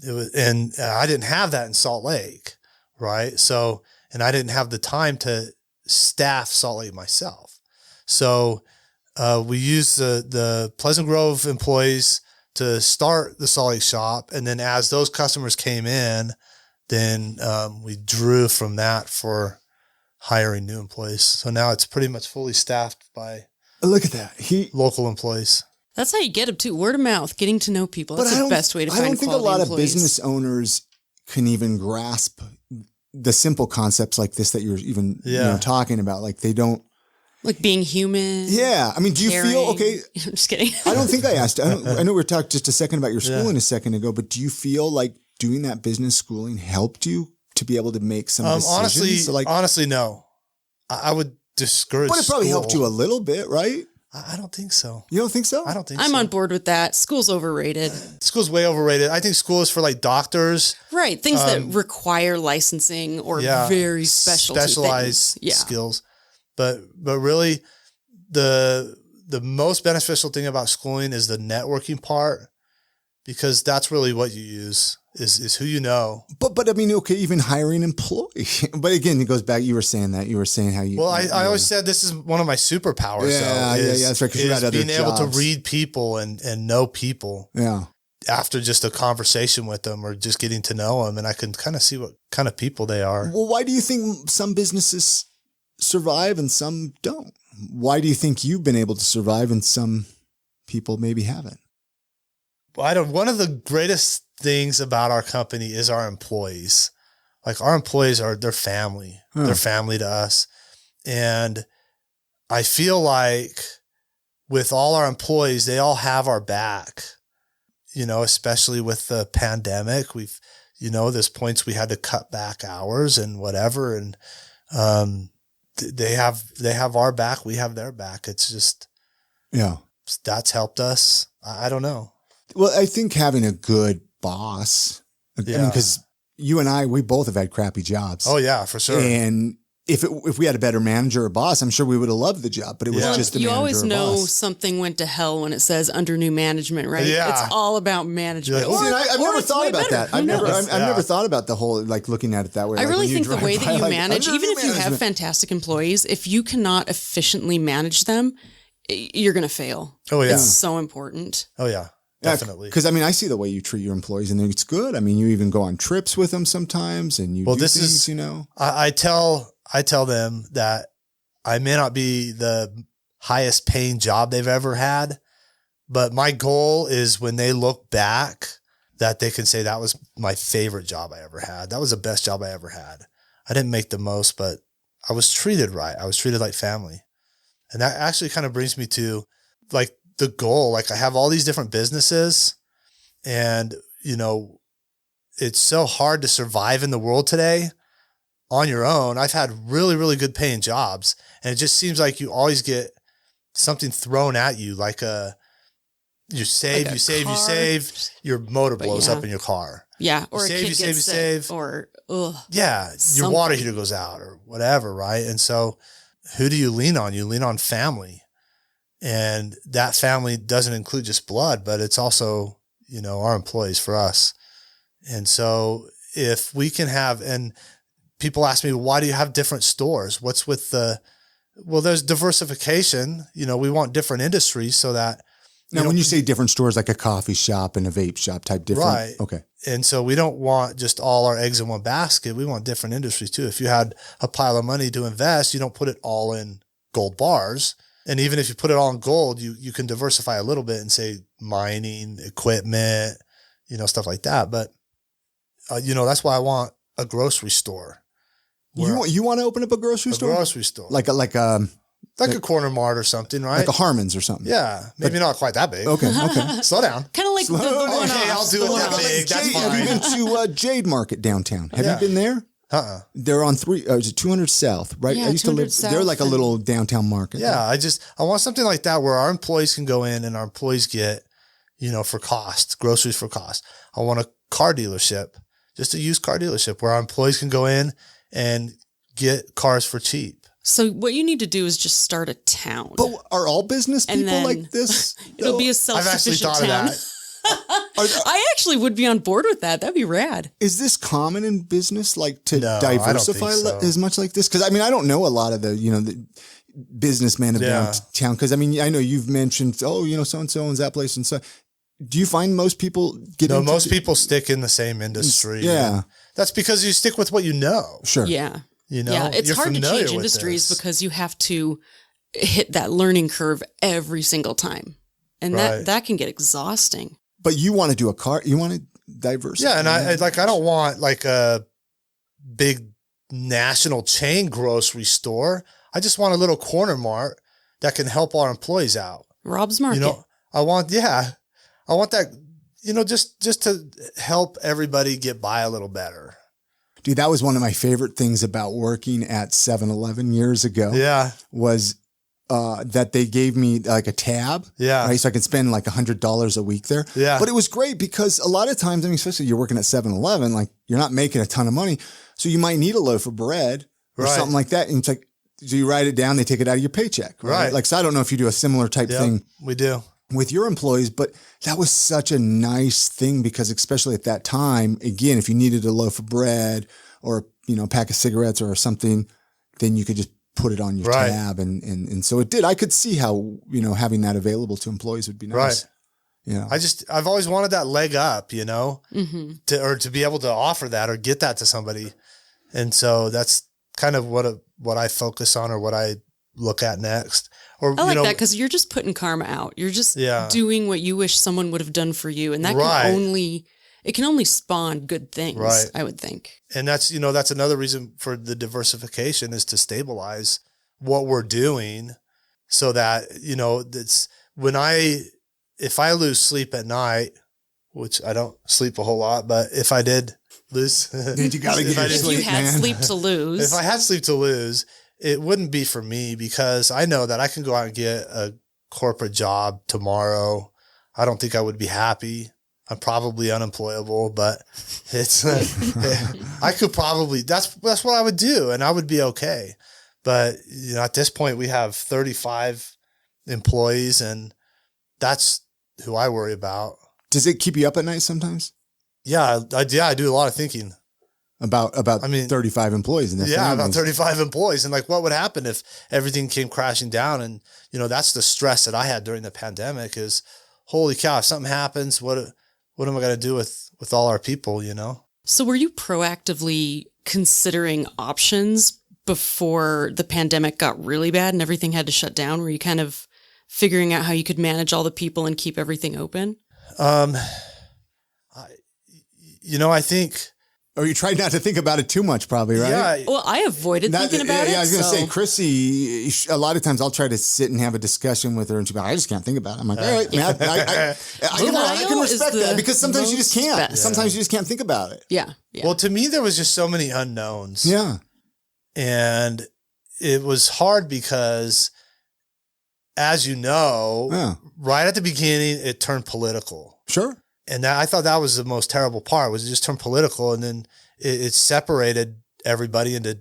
And I didn't have that in Salt Lake, right? So, and I didn't have the time to staff Salt Lake myself. So we used the Pleasant Grove employees to start the Salt Lake shop. And then as those customers came in, then we drew from that for hiring new employees. So now it's pretty much fully staffed by Look at that. local employees. That's how you get them too. Word of mouth, getting to know people. That's the best way to find I don't think a quality lot employees. of business owners can even grasp the simple concepts like this that you're even talking about. Like they don't. Like being human. Yeah. I mean, do you caring. feel okay? I'm just kidding. I don't think I asked. I know we were talking just a second about your schooling a second ago, but do you feel like doing that business schooling helped you to be able to make some decisions? Honestly, So, like, honestly, no. I would discourage. but it probably school. helped you a little bit, right? I don't think so. You don't think so? I don't think I'm so. on board with that. School's overrated. School's way overrated. I think school is for like doctors. Right. Things that require licensing or very specialized things. skills. But really the most beneficial thing about schooling is the networking part, because that's really what you use is who you know. But I mean, okay, even hiring employees. But again, it goes back. You were saying how you. Well, I always said this is one of my superpowers. Yeah, though, yeah, that's right. 'Cause you had other being able to jobs. read people and know people. Yeah. After just a conversation with them or just getting to know them, and I can kind of see what kind of people they are. Well, why do you think some businesses survive and some don't? Why do you think you've been able to survive and some people maybe haven't? One of the greatest things about our company is our employees. Like, our employees they're family. They're family to us. And I feel like with all our employees, they all have our back, especially with the pandemic. There's points we had to cut back hours and whatever. And, they have our back. We have their back. It's just, that's helped us. I don't know. Well, I think having a good boss, I mean, because you and I, we both have had crappy jobs. Oh yeah, for sure. And if we had a better manager or boss, I'm sure we would have loved the job, but it was just a you manager always or know boss. Something went to hell when it says under new management, right? Yeah. It's all about management. You're like, I've never it's thought way about better. that. I've knows? never thought about the whole, like, looking at it that way. I Like, really when you think the drive way that by, you like, manage, under even new if you have management. fantastic employees, if you cannot efficiently manage them, you're going to fail. Oh yeah. It's so important. Oh yeah. Definitely. Because, I mean, I see the way you treat your employees and it's good. I mean, you even go on trips with them sometimes and you do this things, is, I I tell them that I may not be the highest paying job they've ever had, but my goal is when they look back that they can say that was my favorite job I ever had. That was the best job I ever had. I didn't make the most, but I was treated right. I was treated like family. And that actually kind of brings me to like the goal. Like, I have all these different businesses and, it's so hard to survive in the world today on your own. I've had really, really good paying jobs, and it just seems like you always get something thrown at you. Like you save, Like you save, your motor blows up in your car. Yeah. Or You a save, kid you save, gets you sick, save. or Yeah. Your something. water heater goes out or whatever. Right. And so who do you lean on? You lean on family, and that family doesn't include just blood, but it's also, our employees for us. And so if we can and people ask me, why do you have different stores? What's with there's diversification. We want different industries so that. Now, when you say different stores, like a coffee shop and a vape shop type different. Right. Okay. And so we don't want just all our eggs in one basket. We want different industries too. If you had a pile of money to invest, you don't put it all in gold bars. And even if you put it all in gold, you can diversify a little bit and say mining, equipment, stuff like that. But, that's why I want a grocery store. You want to open up a grocery store? A grocery store. Like a corner mart or something, right? like a Harmon's or something. Yeah. Maybe not quite that big. Okay. Slow down. kind of like the one-offs. Okay, I'll do it The that one-offs. big. That's Jade, have you fine. been to Jade Market downtown? Have Yeah. you been there? They're on 200 South, right? Yeah, I used to 200 live. They're like a South little downtown market. Yeah. I want something like that where our employees can go in and our employees get, for cost, groceries for cost. I want a car dealership, just a used car dealership where our employees can go in and get cars for cheap. So what you need to do is just start a town. But are all business And people then like this? It'll be a I've actually self-sufficient thought town. of that. I actually would be on board with that. That'd be rad. Is this common in business, like to No, I don't diversify think so. as much like this? Because I mean, I don't know a lot of the businessmen of downtown. Because I mean, I know you've mentioned, so and so owns that place, and so. Do you find most people get? No, into most people stick in the same industry. Yeah. And that's because you stick with what you know. Sure. Yeah. Yeah, it's you're hard to familiar change with industries this. because you have to hit that learning curve every single time. And Right. that can get exhausting. But you want to do you want to diversify. Yeah, and I don't want like a big national chain grocery store. I just want a little corner mart that can help our employees out. Rob's Market. I want that, just to help everybody get by a little better. Dude, that was one of my favorite things about working at 7-Eleven years ago. Yeah. Was that they gave me like a tab. Yeah. Right. So I could spend like $100 a week there. Yeah. But it was great because a lot of times, I mean, especially you're working at 7-Eleven, like you're not making a ton of money. So you might need a loaf of bread or Right. something like that. And it's like, so you write it down, they take it out of your paycheck. Right. Like, so I don't know if you do a similar type Yep, thing we do. with your employees, but that was such a nice thing because especially at that time, again, if you needed a loaf of bread or, you know, a pack of cigarettes or something, then you could just put it on your Right. tab. And so it did. I could see how, you know, having that available to employees would be nice. Right. You know, I've always wanted that leg up, you know, Mm-hmm. to be able to offer that or get that to somebody. And so that's kind of what I focus on or what I look at next. Or, I like you know, that because you're just putting karma out. You're just Yeah. doing what you wish someone would have done for you. And that Right. can only spawn good things, Right. I would think. and that's, you know, that's another reason for the diversification is to stabilize what we're doing so that, you know, that's if I lose sleep at night, which I don't sleep a whole lot, but if I did lose, dude, you got to get your If sleep, you had man. sleep to lose. if I had sleep to lose, it wouldn't be for me because I know that I can go out and get a corporate job tomorrow. I don't think I would be happy. I'm probably unemployable, but it's, I could probably, that's what I would do and I would be okay. But, you know, at this point we have 35 employees and that's who I worry about. Does it keep you up at night sometimes? Yeah. I do a lot of thinking. About I mean, 35 employees. And their Yeah, families. about 35 employees. And like, what would happen if everything came crashing down? And, you know, that's the stress that I had during the pandemic is, holy cow, if something happens, what am I going to do with all our people, you know? So were you proactively considering options before the pandemic got really bad and everything had to shut down? Were you kind of figuring out how you could manage all the people and keep everything open? I think, Or you tried not to think about it too much, probably, right? yeah, Well, I avoided thinking about it. I was going to so- say, Chrissy, a lot of times I'll try to sit and have a discussion with her and she'll be like, I just can't think about it. I'm like, all right, man, I can Denial is respect the that because sometimes you just most can't. best. Sometimes you just can't think about it. Yeah. well, to me, there was just so many unknowns. Yeah. And it was hard because, as you know, Yeah. right at the beginning, it turned political. Sure. And I thought that was the most terrible part was it just turned political and then it separated everybody into,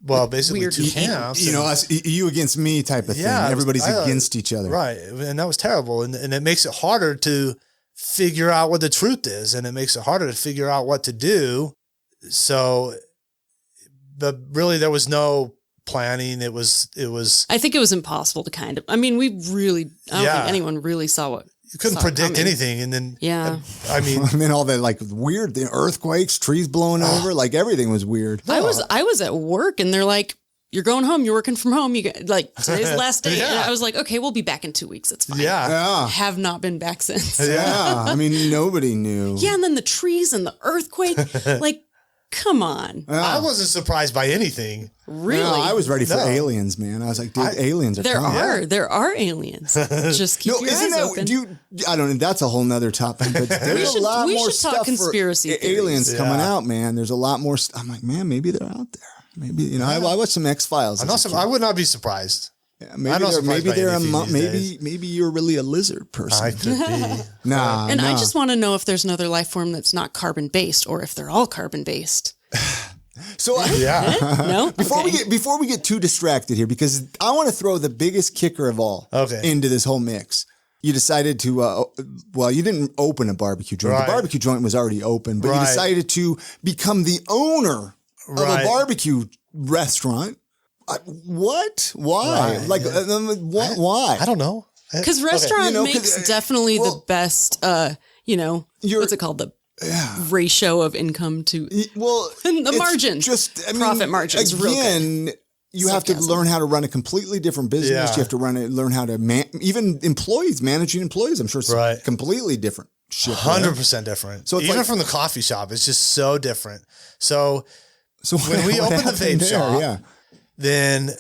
well, basically Weird two camps. You know, us, you against me type of thing. Yeah, Everybody's I- against each other. Right. And that was terrible. And it makes it harder to figure out what the truth is. And it makes it harder to figure out what to do. So, but really there was no planning. It was, I think it was impossible to I don't think anyone really saw what. you couldn't saw predict coming. anything. And then, Yeah. I mean, And then all the like weird the earthquakes, trees blowing over, like everything was weird. I was at work and they're like, you're going home. You're working from home. You get like today's the last day. Yeah. And I was like, okay, we'll be back in 2 weeks. It's fine. yeah. Yeah. Have not been back since. Yeah. I mean, nobody knew. Yeah. And then the trees and the earthquake, like, come on. I wasn't surprised by anything. Really? No, I was ready for No. aliens, man. I was like, dude, aliens are there coming. are aliens. Just keep No, your isn't eyes that, open. I don't know. That's a whole nother topic, but there's a lot we more should talk stuff conspiracy for theories. aliens coming Yeah. out, man. There's a lot more. I'm like, man, maybe they're out there. Maybe, you know, I watched some X-Files. I would not be surprised. Yeah, I'm maybe not they're, surprised maybe by they're a anything mo- these maybe days. maybe you're really a lizard person. I could be. Nah, and I nah. just want to know if there's another life form that's not carbon based or if they're all carbon based. So Yeah. No? before Okay. we get too distracted here, because I want to throw the biggest kicker of all Okay. into this whole mix. You decided to, you didn't open a barbecue joint. Right. The barbecue joint was already open, but you Right. decided to become the owner of a Right. barbecue restaurant. What? Why? Right. Like, what? Why? I don't know. Because restaurant You know, 'cause, makes definitely well, the best, You're- what's it called? The ratio of income to Well, And the it's margin. Profit margin's real good. Again, you have to Sarcasm. learn how to run a completely different business. Yeah. You have to learn how to even managing employees. I'm sure it's Right. completely different shit. 100% different. So So it's even like- from the coffee shop, it's just so different. So So when we what opened the happened vape shop, yeah. then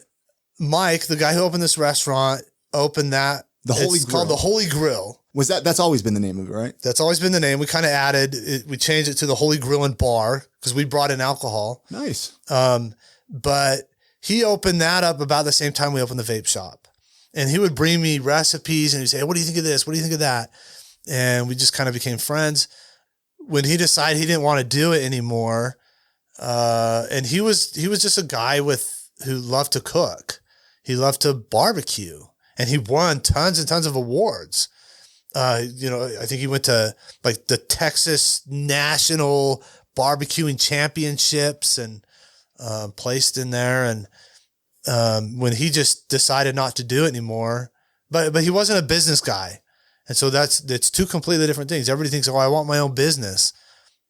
Mike, the guy who opened this restaurant, opened that The Holy It's Grill. called the Holy Grill. That's always been the name of it, right? That's always been the name. We kind of added it. We changed it to the Holy Grill and Bar because we brought in alcohol. Nice. But he opened that up about the same time we opened the vape shop. And he would bring me recipes and he'd say, "What do you think of this? What do you think of that?" And we just kind of became friends. When he decided he didn't want to do it anymore, and he was just a guy who loved to cook. He loved to barbecue, and he won tons and tons of awards. I think he went to like the Texas National Barbecuing Championships and placed in there. And when he just decided not to do it anymore, but he wasn't a business guy. And so it's two completely different things. Everybody thinks, "Oh, I want my own business."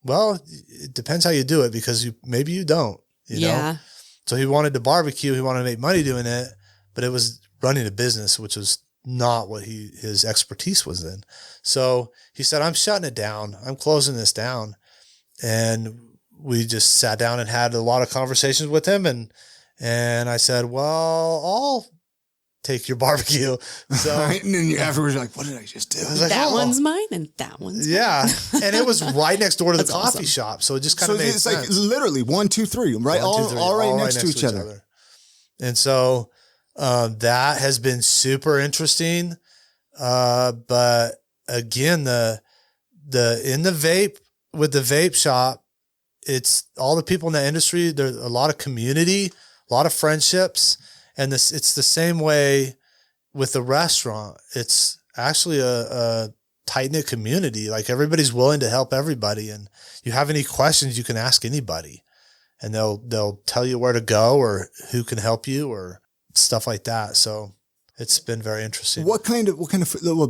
Well, it depends how you do it because maybe you don't, you know? So he wanted to barbecue. He wanted to make money doing it, but it was running a business, which was not what his expertise was in. So he said, "I'm shutting it down. I'm closing this down." And we just sat down and had a lot of conversations with him. And I said, "Well, I'll take your barbecue." So, Right? And then afterwards, you're like, "What did I just do?" I was like, That "Oh." one's mine and that one's mine. Yeah. And it was right next door to the That's coffee awesome. shop. So it just kind So of made it's sense. like literally 1, 2, 3, right? 1, 2, 3, all right next to each other. And so that has been super interesting. But again, in the vape shop, it's all the people in the industry. There's a lot of community, a lot of friendships. And it's the same way with the restaurant. It's actually a tight-knit community. Like everybody's willing to help everybody. And you have any questions, you can ask anybody and they'll tell you where to go or who can help you or stuff like that. So it's been very interesting. What kind of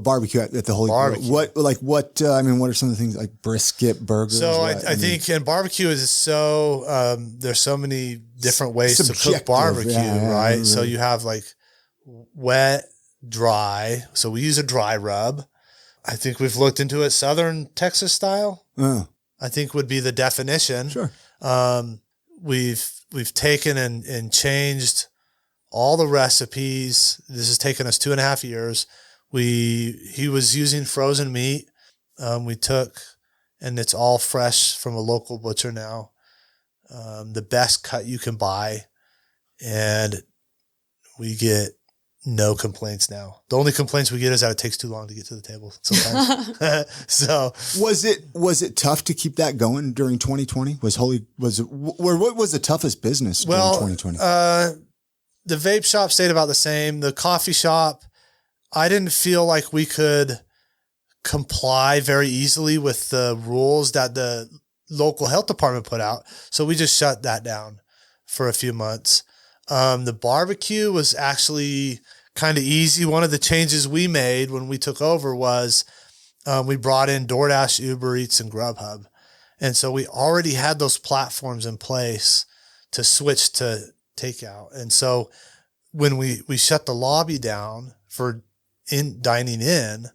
barbecue at the Holy Barbecue. Grill? What are some of the things like brisket, burgers? So I think in barbecue is so, there's so many different ways to cook Subjective, barbecue, right? really. So you have like wet, dry. So we use a dry rub. I think we've looked into it. Southern Texas style, I think would be the definition. Sure. We've taken and changed all the recipes. This has taken us 2.5 years. He was using frozen meat. We took, and it's all fresh from a local butcher now. The best cut you can buy. And we get no complaints now. The only complaints we get is that it takes too long to get to the table sometimes. So was it tough to keep that going during 2020? What was the toughest business during 2020? The vape shop stayed about the same. The coffee shop, I didn't feel like we could comply very easily with the rules that the local health department put out. So we just shut that down for a few months. The barbecue was actually kind of easy. One of the changes we made when we took over was we brought in DoorDash, Uber Eats, and Grubhub. And so we already had those platforms in place to switch to takeout. And so when we shut the lobby down for dining in,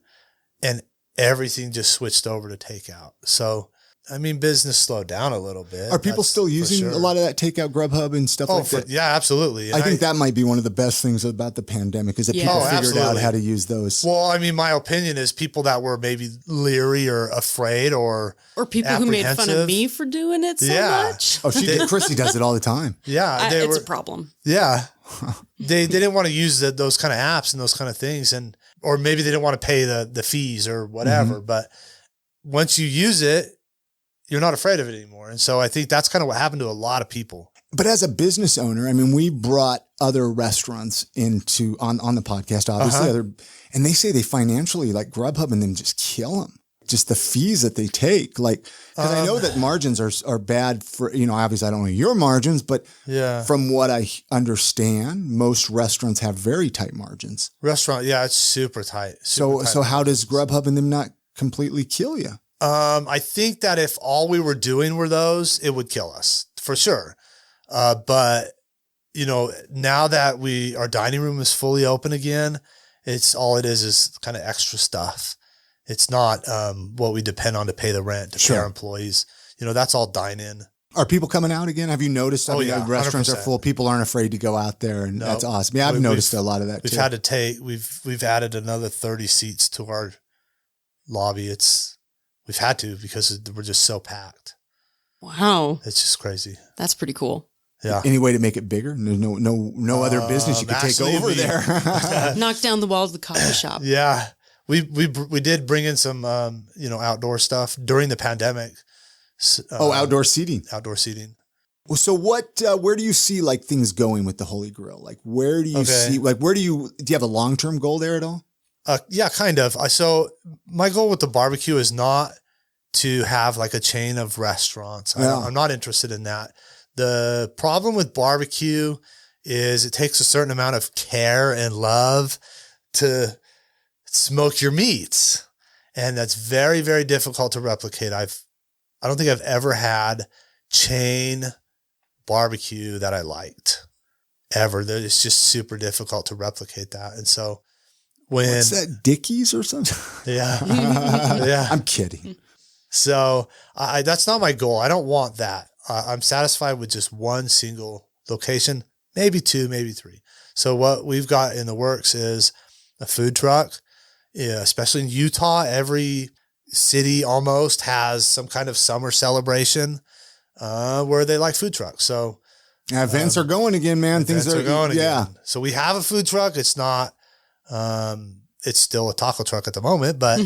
and everything just switched over to takeout. So, I mean, business slowed down a little bit. Are people still using a lot of that takeout Grubhub and stuff like that? Yeah, absolutely. And I think that might be one of the best things about the pandemic is that people figured out how to use those. Well, I mean, my opinion is people that were maybe leery or afraid or people who made fun of me for doing it so much. Oh, Chrissy does it all the time. Yeah. It's a problem. Yeah. They didn't want to use those kind of apps and those kind of things. Or maybe they didn't want to pay the fees or whatever. Mm-hmm. But once you use it, you're not afraid of it anymore. And so I think that's kind of what happened to a lot of people. But as a business owner, I mean, we brought other restaurants into on the podcast, obviously, and they say they financially, like Grubhub and them, just kill them. Just the fees that they take, like, because I know that margins are bad for, obviously I don't know your margins, but from what I understand, most restaurants have very tight margins. It's super tight. So how does Grubhub and them not completely kill you? I think that if all we were doing were those, it would kill us for sure. But now that our dining room is fully open again, all it is kind of extra stuff. It's not what we depend on to pay the rent, to pay our employees. That's all dine in. Are people coming out again? Have you noticed? I mean, yeah, restaurants 100%. are full. People aren't afraid to go out there, and No. that's awesome. Yeah, I've noticed a lot of that We've too. had to take, we've added another 30 seats to our lobby. We've had to because we're just so packed. Wow. It's just crazy. That's pretty cool. Yeah. Any way to make it bigger? There's no other business you could take actually, over there. Knock down the walls of the coffee shop. Yeah. We did bring in some, outdoor stuff during the pandemic. Outdoor seating. Outdoor seating. Well, so where do you see like things going with the Holy Grill? Like, where do you see, like, do you have a long-term goal there at all? Yeah, kind of. So my goal with the barbecue is not to have like a chain of restaurants. Yeah. I'm not interested in that. The problem with barbecue is it takes a certain amount of care and love to smoke your meats. And that's very, very difficult to replicate. I don't think I've ever had chain barbecue that I liked ever. It's just super difficult to replicate that. And so What's that, Dickies or something? Yeah. Yeah. I'm kidding. So that's not my goal. I don't want that. I'm satisfied with just one single location, maybe two, maybe three. So what we've got in the works is a food truck. Yeah, especially in Utah, every city almost has some kind of summer celebration where they like food trucks. So Events are going again, man. Things events are going yeah. again. So we have a food truck. It's not, it's still a taco truck at the moment, but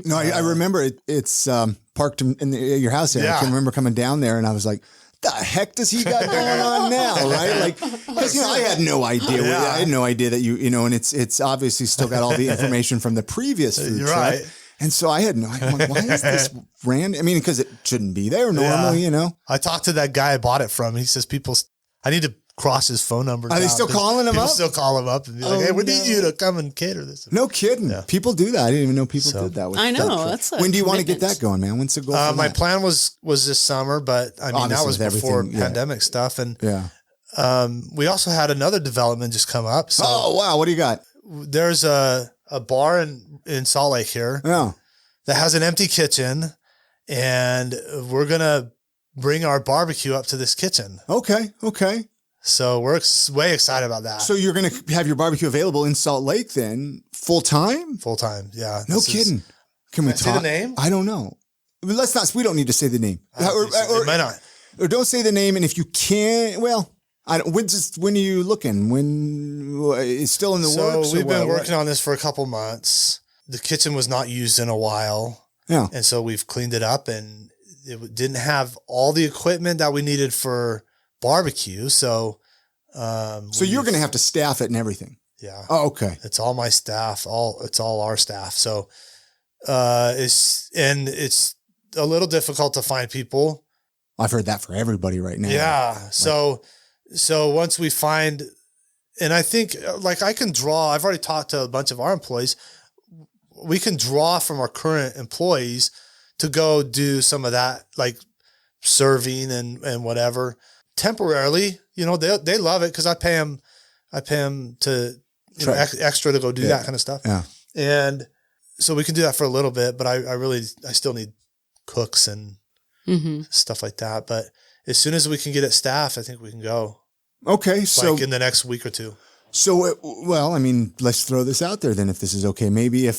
No, I remember it's parked in your house there. Yeah. I can remember coming down there, and I was like, "The heck does he got going on now?" Right? Like, because I had no idea. Yeah. I had no idea that and it's obviously still got all the information from the previous food You're truck. right. And so I had I'm like, why is this random? I mean, because it shouldn't be there normally, I talked to that guy I bought it from. He says I need to cross his phone number. Are they still calling him People up? still call him up and be like, "Hey, we need you to come and cater this." No kidding. Yeah. People do that. I didn't even know people did that. With I know, that truck. that's a when do you want to get commitment. that going, man? When's the goal? For My that? plan was this summer, but I mean, that Obviously, was with before everything, yeah. pandemic stuff. And Yeah. we also had another development just come up. So Oh wow, what do you got? there's a bar in Salt Lake here Oh, that has an empty kitchen, and we're going to bring our barbecue up to this kitchen. okay. So we're way excited about that. So you're going to have your barbecue available in Salt Lake then, full time? Full time. Yeah. No kidding. Can we I say talk? the name? I don't know. Let's not. We don't need to say the name. It might not. Or don't say the name. And if you can't, well, I don't. When are you looking? When it's still in the works? So we've been working on this for a couple months. The kitchen was not used in a while. Yeah. And so we've cleaned it up, and it didn't have all the equipment that we needed for barbecue. So, So you're going to have to staff it and everything. yeah, Oh, okay. it's all my staff. It's all our staff. So, it's a little difficult to find people. I've heard that for everybody right now. Yeah. So once we find, and I think like I've already talked to a bunch of our employees. We can draw from our current employees to go do some of that, like serving and whatever temporarily. They love it because I pay them to extra to go do that kind of stuff. Yeah. And so we can do that for a little bit, but I still need cooks and stuff like that. But as soon as we can get it staffed, I think we can go. Okay. So Like in the next week or two. So, well, I mean, let's throw this out there then, if this is okay. Maybe if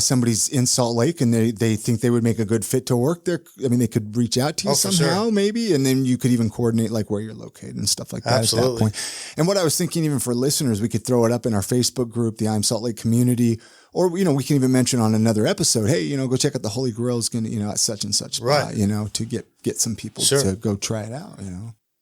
somebody's in Salt Lake and they think they would make a good fit to work there, I mean, they could reach out to you Oh, for somehow, sure. maybe, and then you could even coordinate like where you're located and stuff like that at that Absolutely. point. And what I was thinking, even for listeners, we could throw it up in our Facebook group, the I'm Salt Lake community, or we can even mention on another episode, hey, go check out the Holy Grill is going to, at such and such spot, Right. to get some people Sure. to go try it out,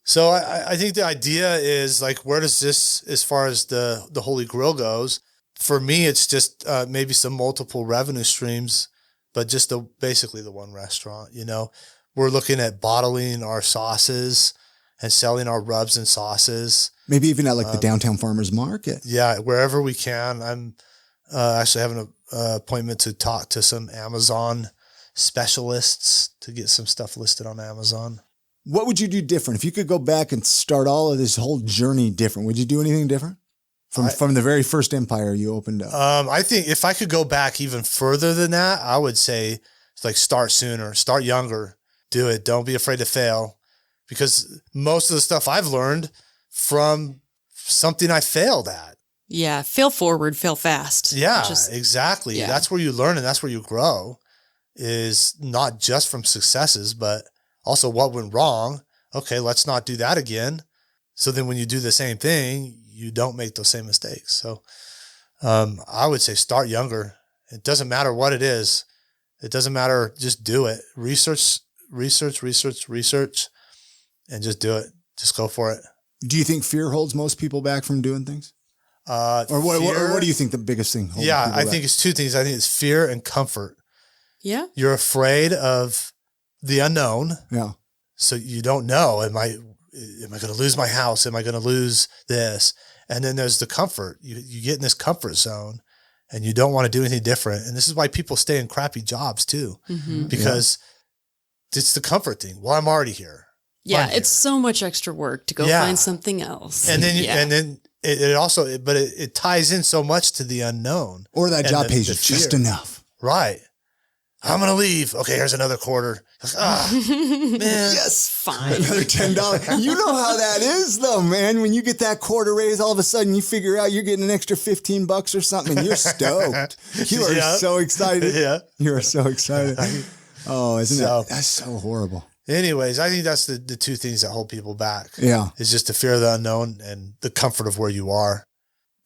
So I think the idea is like, where does this, as far as the Holy Grill goes, for me, it's just maybe some multiple revenue streams, but just basically the one restaurant. We're looking at bottling our sauces and selling our rubs and sauces. Maybe even at like the downtown farmers market. Yeah, wherever we can. I'm actually having an appointment to talk to some Amazon specialists to get some stuff listed on Amazon. What would you do different if you could go back and start all of this whole journey different? Would you do anything different from the very first empire you opened up? I think if I could go back even further than that, I would say like start sooner, start younger, do it. Don't be afraid to fail. because most of the stuff I've learned from something I failed at. Yeah. Fail forward, fail fast. Yeah, exactly. Yeah. That's where you learn and that's where you grow, is not just from successes, but also what went wrong. Okay, let's not do that again. So then when you do the same thing, you don't make those same mistakes. So I would say start younger. It doesn't matter what it is. It doesn't matter. Just do it. Research, and just do it. Just go for it. Do you think fear holds most people back from doing things? Or what do you think the biggest thing holds people I back? think it's two things. I think it's fear and comfort. Yeah. You're afraid of the unknown. Yeah. So you don't know, am I going to lose my house? Am I going to lose this? And then there's the comfort. You get in this comfort zone and you don't want to do anything different. And this is why people stay in crappy jobs too, because it's the comfort thing. Well, I'm already here. Yeah. It's so much extra work to go find something else. And then, it also ties in so much to the unknown. Or that job pays you fear. just enough. Right. I'm going to leave. Okay, here's another quarter. Man. Yes. Fine. Another $10. You know how that is though, man. When you get that quarter raise, all of a sudden you figure out you're getting an extra $15 or something and you're stoked. You are so excited. Yeah. You are so excited. Oh, that's so horrible. Anyways, I think that's the two things that hold people back. Yeah. It's just the fear of the unknown and the comfort of where you are.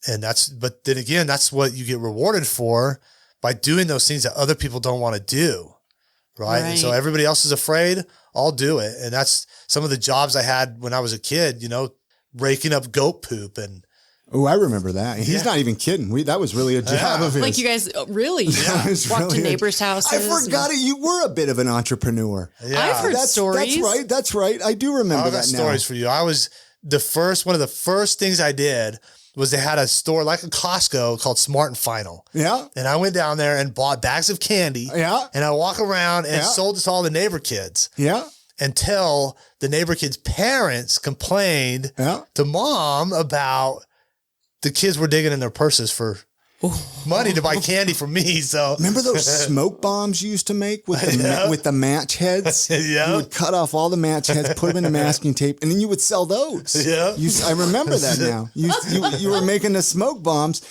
And but then again, that's what you get rewarded for by doing those things that other people don't want to do. Right. And so everybody else is afraid. I'll do it. And that's some of the jobs I had when I was a kid, raking up goat poop and. Oh, I remember that. He's not even kidding. That was really a job of his. Like you guys really walked to neighbors' houses. I forgot it. You were a bit of an entrepreneur. Yeah. I've heard stories. That's right. I do remember I got that now. stories for you. I was one of the first things I did was they had a store like a Costco called Smart and Final. Yeah. And I went down there and bought bags of candy. Yeah. And I walk around and sold it to all the neighbor kids. Yeah. Until the neighbor kids' parents complained to mom about the kids were digging in their purses for money to buy candy for me. So remember those smoke bombs you used to make with the match heads? You would cut off all the match heads, put them into masking tape, and then you would sell those. Yeah. I remember that now. You were making the smoke bombs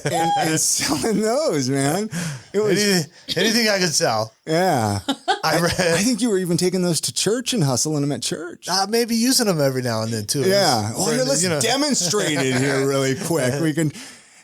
and selling those, man. It was anything I could sell. Yeah. I think you were even taking those to church and hustling them at church. Maybe using them every now and then too. Yeah. Well, let's demonstrate it here really quick. We can.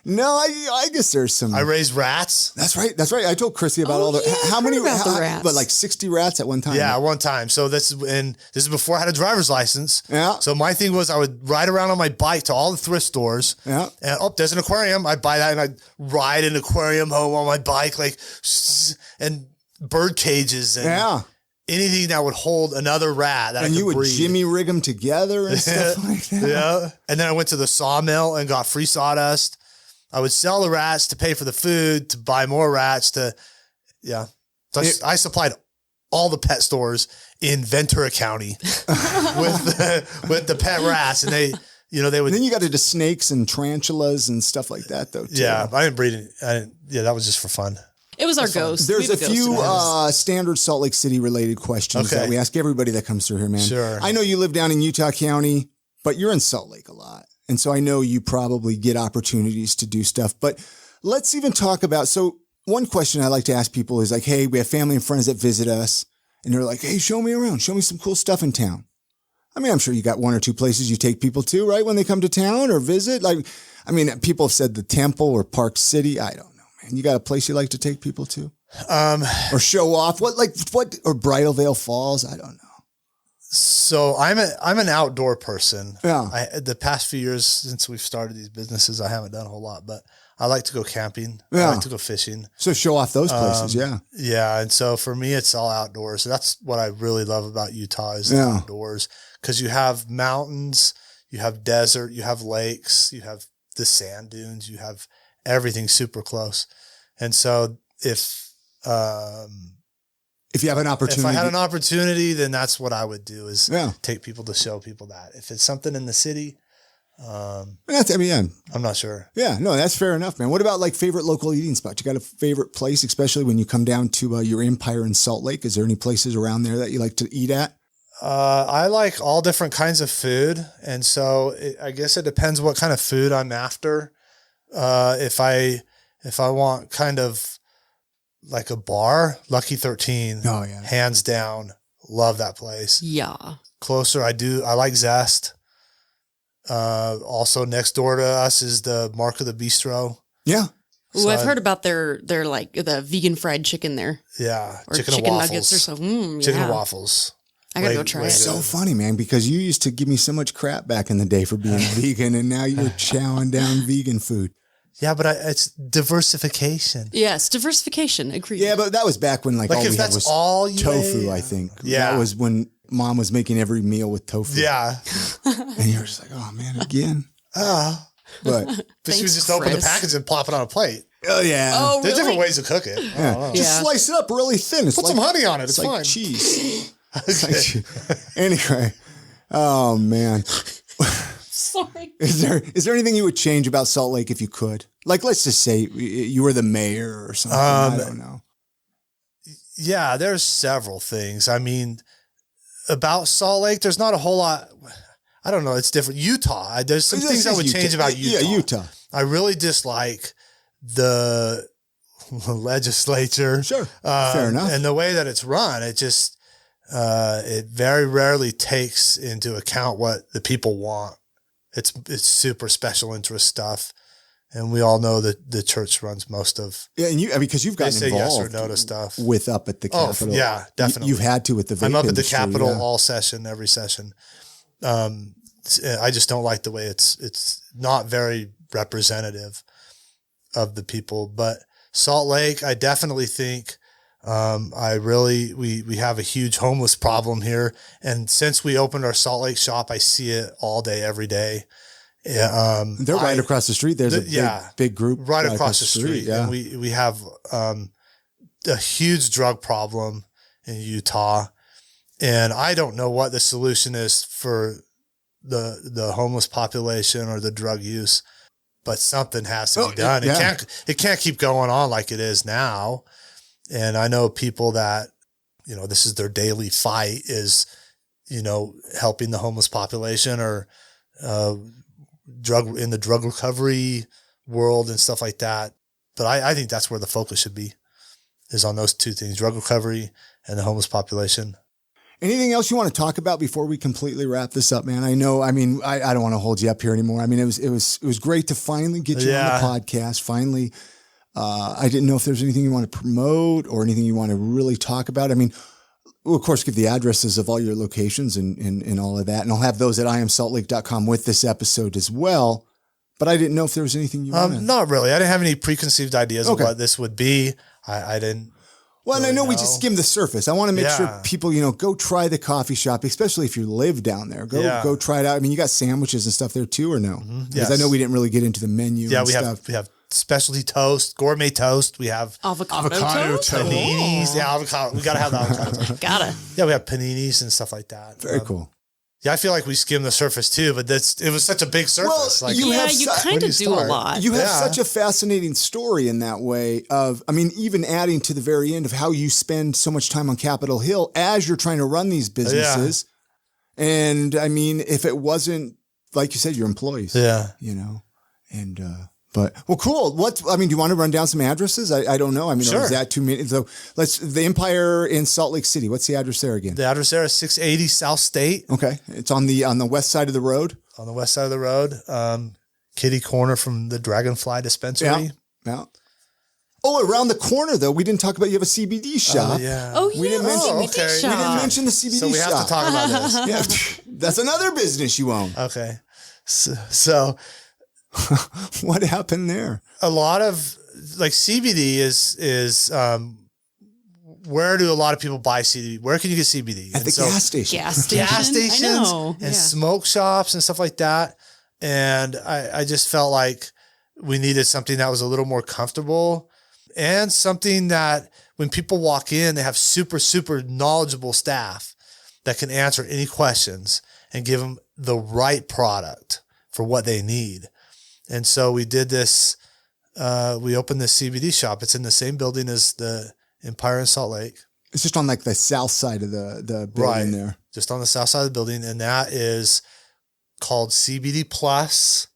No, I guess there's some. I raised rats. That's right. I told Chrissy about all the. How many? The rats. But like 60 rats at one time. Yeah, one time. So this is before I had a driver's license. Yeah. So my thing was I would ride around on my bike to all the thrift stores. Yeah. And there's an aquarium. I'd buy that and I'd ride an aquarium home on my bike, and bird cages and anything that would hold another rat that I could you would breed. jimmy rig them together and stuff like that. Yeah. And then I went to the sawmill and got free sawdust. I would sell the rats to pay for the food, to buy more rats So I supplied all the pet stores in Ventura County with the pet rats, and they would. Then you got into snakes and tarantulas and stuff like that, though. Too. Yeah, I didn't breed any. That was just for fun. It was our ghost. There's a few standard Salt Lake City related questions that we ask everybody that comes through here, man. Sure. I know you live down in Utah County, but you're in Salt Lake a lot. And so I know you probably get opportunities to do stuff, but let's even talk about, so one question I like to ask people is like, hey, we have family and friends that visit us and they're like, hey, show me around, show me some cool stuff in town. I mean, I'm sure you got one or two places you take people to, right? When they come to town or visit, people have said the Temple or Park City. I don't know, man. You got a place you like to take people to? Or show off or Bridal Veil Falls? I don't know. So I'm an outdoor person. Yeah. The past few years since we've started these businesses, I haven't done a whole lot, but I like to go camping. Yeah. I like to go fishing. So show off those places. Yeah. Yeah. And so for me, it's all outdoors. So that's what I really love about Utah is the outdoors, because you have mountains, you have desert, you have lakes, you have the sand dunes, you have everything super close. And so if you have an opportunity, if I had an opportunity, then that's what I would do is take people to show people that. If it's something in the city, I'm not sure. Yeah, no, that's fair enough, man. What about like favorite local eating spots? You got a favorite place, especially when you come down to your empire in Salt Lake? Is there any places around there that you like to eat at? I like all different kinds of food. And so I guess it depends what kind of food I'm after. If I want kind of like a bar, Lucky 13, Oh, yeah. hands down, love that place. Yeah. Closer, I like Zest. Also next door to us is the Mark of the Bistro. Yeah. Ooh, So I've heard about their like the vegan fried chicken there, Yeah. or Chicken and chicken waffles. nuggets or something. Chicken yeah. and waffles. I gotta Way- go try way it. good. So funny, man, because you used to give me so much crap back in the day for being vegan, and now you're chowing down vegan food. Yeah, but it's diversification. Yes, diversification. Agreed. Yeah, but that was back when like Like all if we had that's was all you tofu, ate. I think. Yeah. That was when mom was making every meal with tofu. Yeah. And you were just like, oh man, again. Ah. But But she Thanks, would just open the Chris. package and plop it on a plate. oh yeah. Oh, There's really? different ways to cook it. I Yeah. don't know. Just Yeah. slice it up really thin. It's Put like, some honey on it. It's like fine. cheese. It's like anyway. Oh man. Sorry. Is there anything you would change about Salt Lake if you could? Like, let's just say you were the mayor or something. I don't know. Yeah, there's several things. I mean, about Salt Lake, there's not a whole lot. I don't know. It's different. Utah, there's some This things I is would Utah. change about Utah. Yeah, Utah. I really dislike the legislature. Sure. Fair enough. And the way that it's run, it just, it very rarely takes into account what the people want. It's super special interest stuff. And we all know that the church runs most of. Yeah, and because you've They gotten say yes involved or no to stuff. with up at the Oh, Capitol. yeah, definitely. You've had to with the vape I'm up at the industry, Capitol yeah. all session, every session. I just don't like the way it's not very representative of the people. But Salt Lake, I definitely think we have a huge homeless problem here. And since we opened our Salt Lake shop, I see it all day, every day. Yeah, They're right across the street. There's a big group right across the street. Yeah. And we have a huge drug problem in Utah. And I don't know what the solution is for the homeless population or the drug use, but something has to be done. yeah. It can't keep going on like it is now. And I know people that, this is their daily fight is, helping the homeless population or drug recovery world and stuff like that. But I think that's where the focus should be, is on those two things, drug recovery and the homeless population. Anything else you want to talk about before we completely wrap this up, man? I don't want to hold you up here anymore. I mean, it was great to finally get you on the podcast. Finally, I didn't know if there's anything you want to promote or anything you want to really talk about. I mean, we'll of course give the addresses of all your locations and all of that. And I'll have those at iamsaltlake.com with this episode as well. But I didn't know if there was anything you wanted. Not really. I didn't have any preconceived ideas of what this would be. I didn't. Well, and I know we just skimmed the surface. I want to make sure people, go try the coffee shop, especially if you live down there. Go try it out. I mean, you got sandwiches and stuff there too, or no? Because I know we didn't really get into the menu. Yeah, and we have specialty toast, gourmet toast. We have Avocado toast? paninis. Yeah, avocado. We gotta have the avocado toast. Gotta. Yeah, we have paninis and stuff like that. Very cool. Yeah, I feel like we skimmed the surface too, but it was such a big surface. Well, like you have you where kind do of you do a start? lot. You have such a fascinating story in that way even adding to the very end of how you spend so much time on Capitol Hill as you're trying to run these businesses. And I mean, if it wasn't, like you said, your employees, well, cool. Do you want to run down some addresses? I don't know. I mean, Sure. is that 2 minutes? So the Empire in Salt Lake City. What's the address there again? The address there is 680 South State Okay. It's on the west side of the road. on the west side of the road. Kitty corner from the Dragonfly dispensary. Yeah. Oh, around the corner though, we didn't talk about you have a CBD shop. Yeah. Oh, yeah. We didn't mention CBD okay. We shop. didn't mention the CBD So we shop. have to talk about this. Yeah, that's another business you own. Okay. So What happened there? a lot of like CBD is where do a lot of people buy CBD? Where can you get CBD? At the gas station. Gas station. Gas stations I know. and smoke shops and stuff like that. And I just felt like we needed something that was a little more comfortable and something that when people walk in, they have super, super knowledgeable staff that can answer any questions and give them the right product for what they need. And so we did this, we opened this CBD shop. It's in the same building as the Empire in Salt Lake. It's just on like the south side of the building Right. there. Just on the south side of the building. And that is called CBD Plus.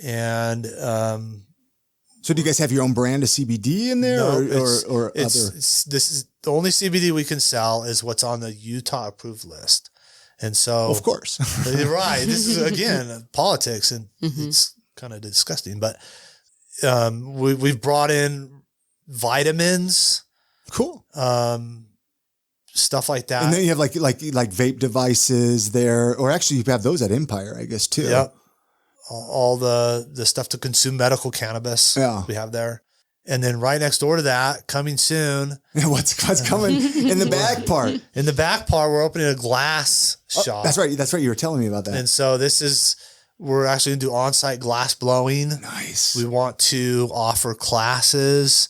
And So do you guys have your own brand of CBD in there or other? This is the only CBD we can sell is what's on the Utah approved list. And so, Of course. you're right. This is again politics, and it's kind of disgusting. But we've brought in vitamins, Cool. stuff like that. And then you have like vape devices there, or actually you have those at Empire, I guess, too. Yep. All the stuff to consume medical cannabis. Yeah. We have there. And then right next door to that, coming soon, What's coming in the back part? in the back part, we're opening a glass shop. That's right. That's right. You were telling me about that. And so we're actually going to do on-site glass blowing. Nice. We want to offer classes.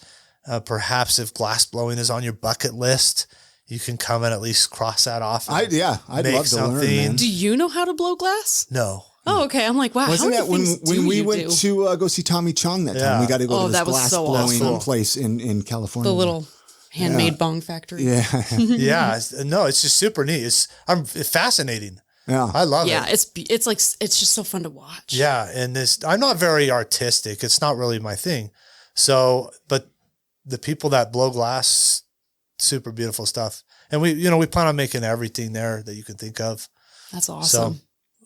Perhaps if glass blowing is on your bucket list, you can come and at least cross that off. I'd make love to learn, something. man. Do you know how to blow glass? No. Oh, okay. I'm like, wow. Wasn't how that many when things do we you went do? to go see Tommy Chong that time? Yeah. We got to go Oh, to this that was glass so blowing awesome. place in California. The little handmade bong factory. Yeah. Yeah. It's just super neat. It's fascinating. Yeah. I love Yeah, it. it's like it's just so fun to watch. Yeah. And I'm not very artistic. It's not really my thing. So, but the people that blow glass, super beautiful stuff. And we plan on making everything there that you can think of. That's awesome. So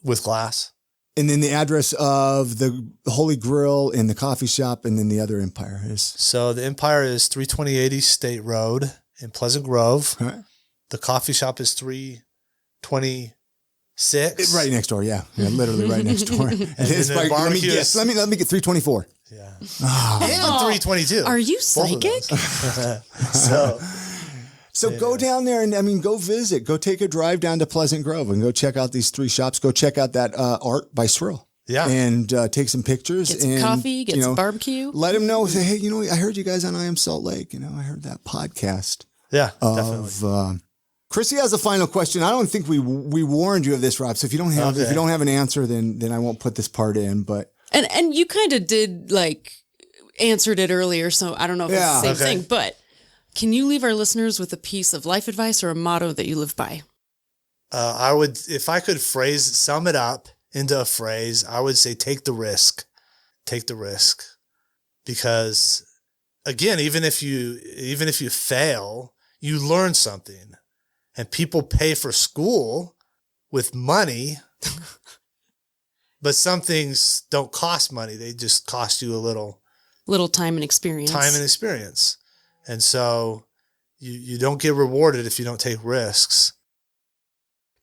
with glass. And then the address of the Holy Grill and the coffee shop, and then the other Empire is. So the Empire is 328 East State Road in Pleasant Grove. All right. The coffee shop is 326. Right next door, yeah, literally right next door. then the let me barbecue guess. is- Let me get 324. Yeah. Ah. And 322. Are you Both of psychic? those. So So go down there and go visit. Go take a drive down to Pleasant Grove and go check out these three shops. Go check out that art by Cyril. Yeah. And take some pictures. Get some and, coffee, get some barbecue. Let them know. Say, hey, I heard you guys on I Am Salt Lake. I heard that podcast yeah, definitely. of. Chrissy has a final question. I don't think we warned you of this, Rob. So if you don't have an answer, then I won't put this part in. But And you kind of did answered it earlier, so I don't know if it's the same thing. But can you leave our listeners with a piece of life advice or a motto that you live by? I would, if I could sum it up into a phrase, I would say take the risk. Take the risk. Because again, even if you fail, you learn something. And people pay for school with money, but some things don't cost money. They just cost you a little time and experience. And so you don't get rewarded if you don't take risks.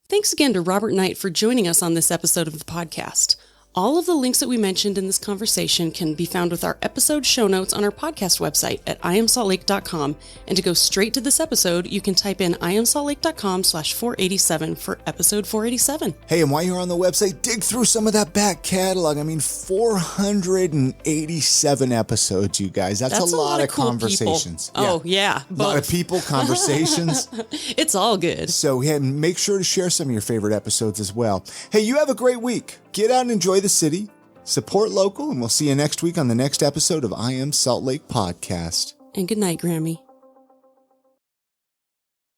Thanks again to Robert Knight for joining us on this episode of the podcast. All of the links that we mentioned in this conversation can be found with our episode show notes on our podcast website at iamsaltlake.com. And to go straight to this episode, you can type in iamsaltlake.com/487 for episode 487. hey, and while you're on the website, dig through some of that back catalog. 487 episodes, you guys. That's a lot of cool conversations. people. Oh, yeah. A lot of both. people, conversations. It's all good. So make sure to share some of your favorite episodes as well. Hey, you have a great week. Get out and enjoy the city, support local, and we'll see you next week on the next episode of I Am Salt Lake Podcast. And good night, Grammy.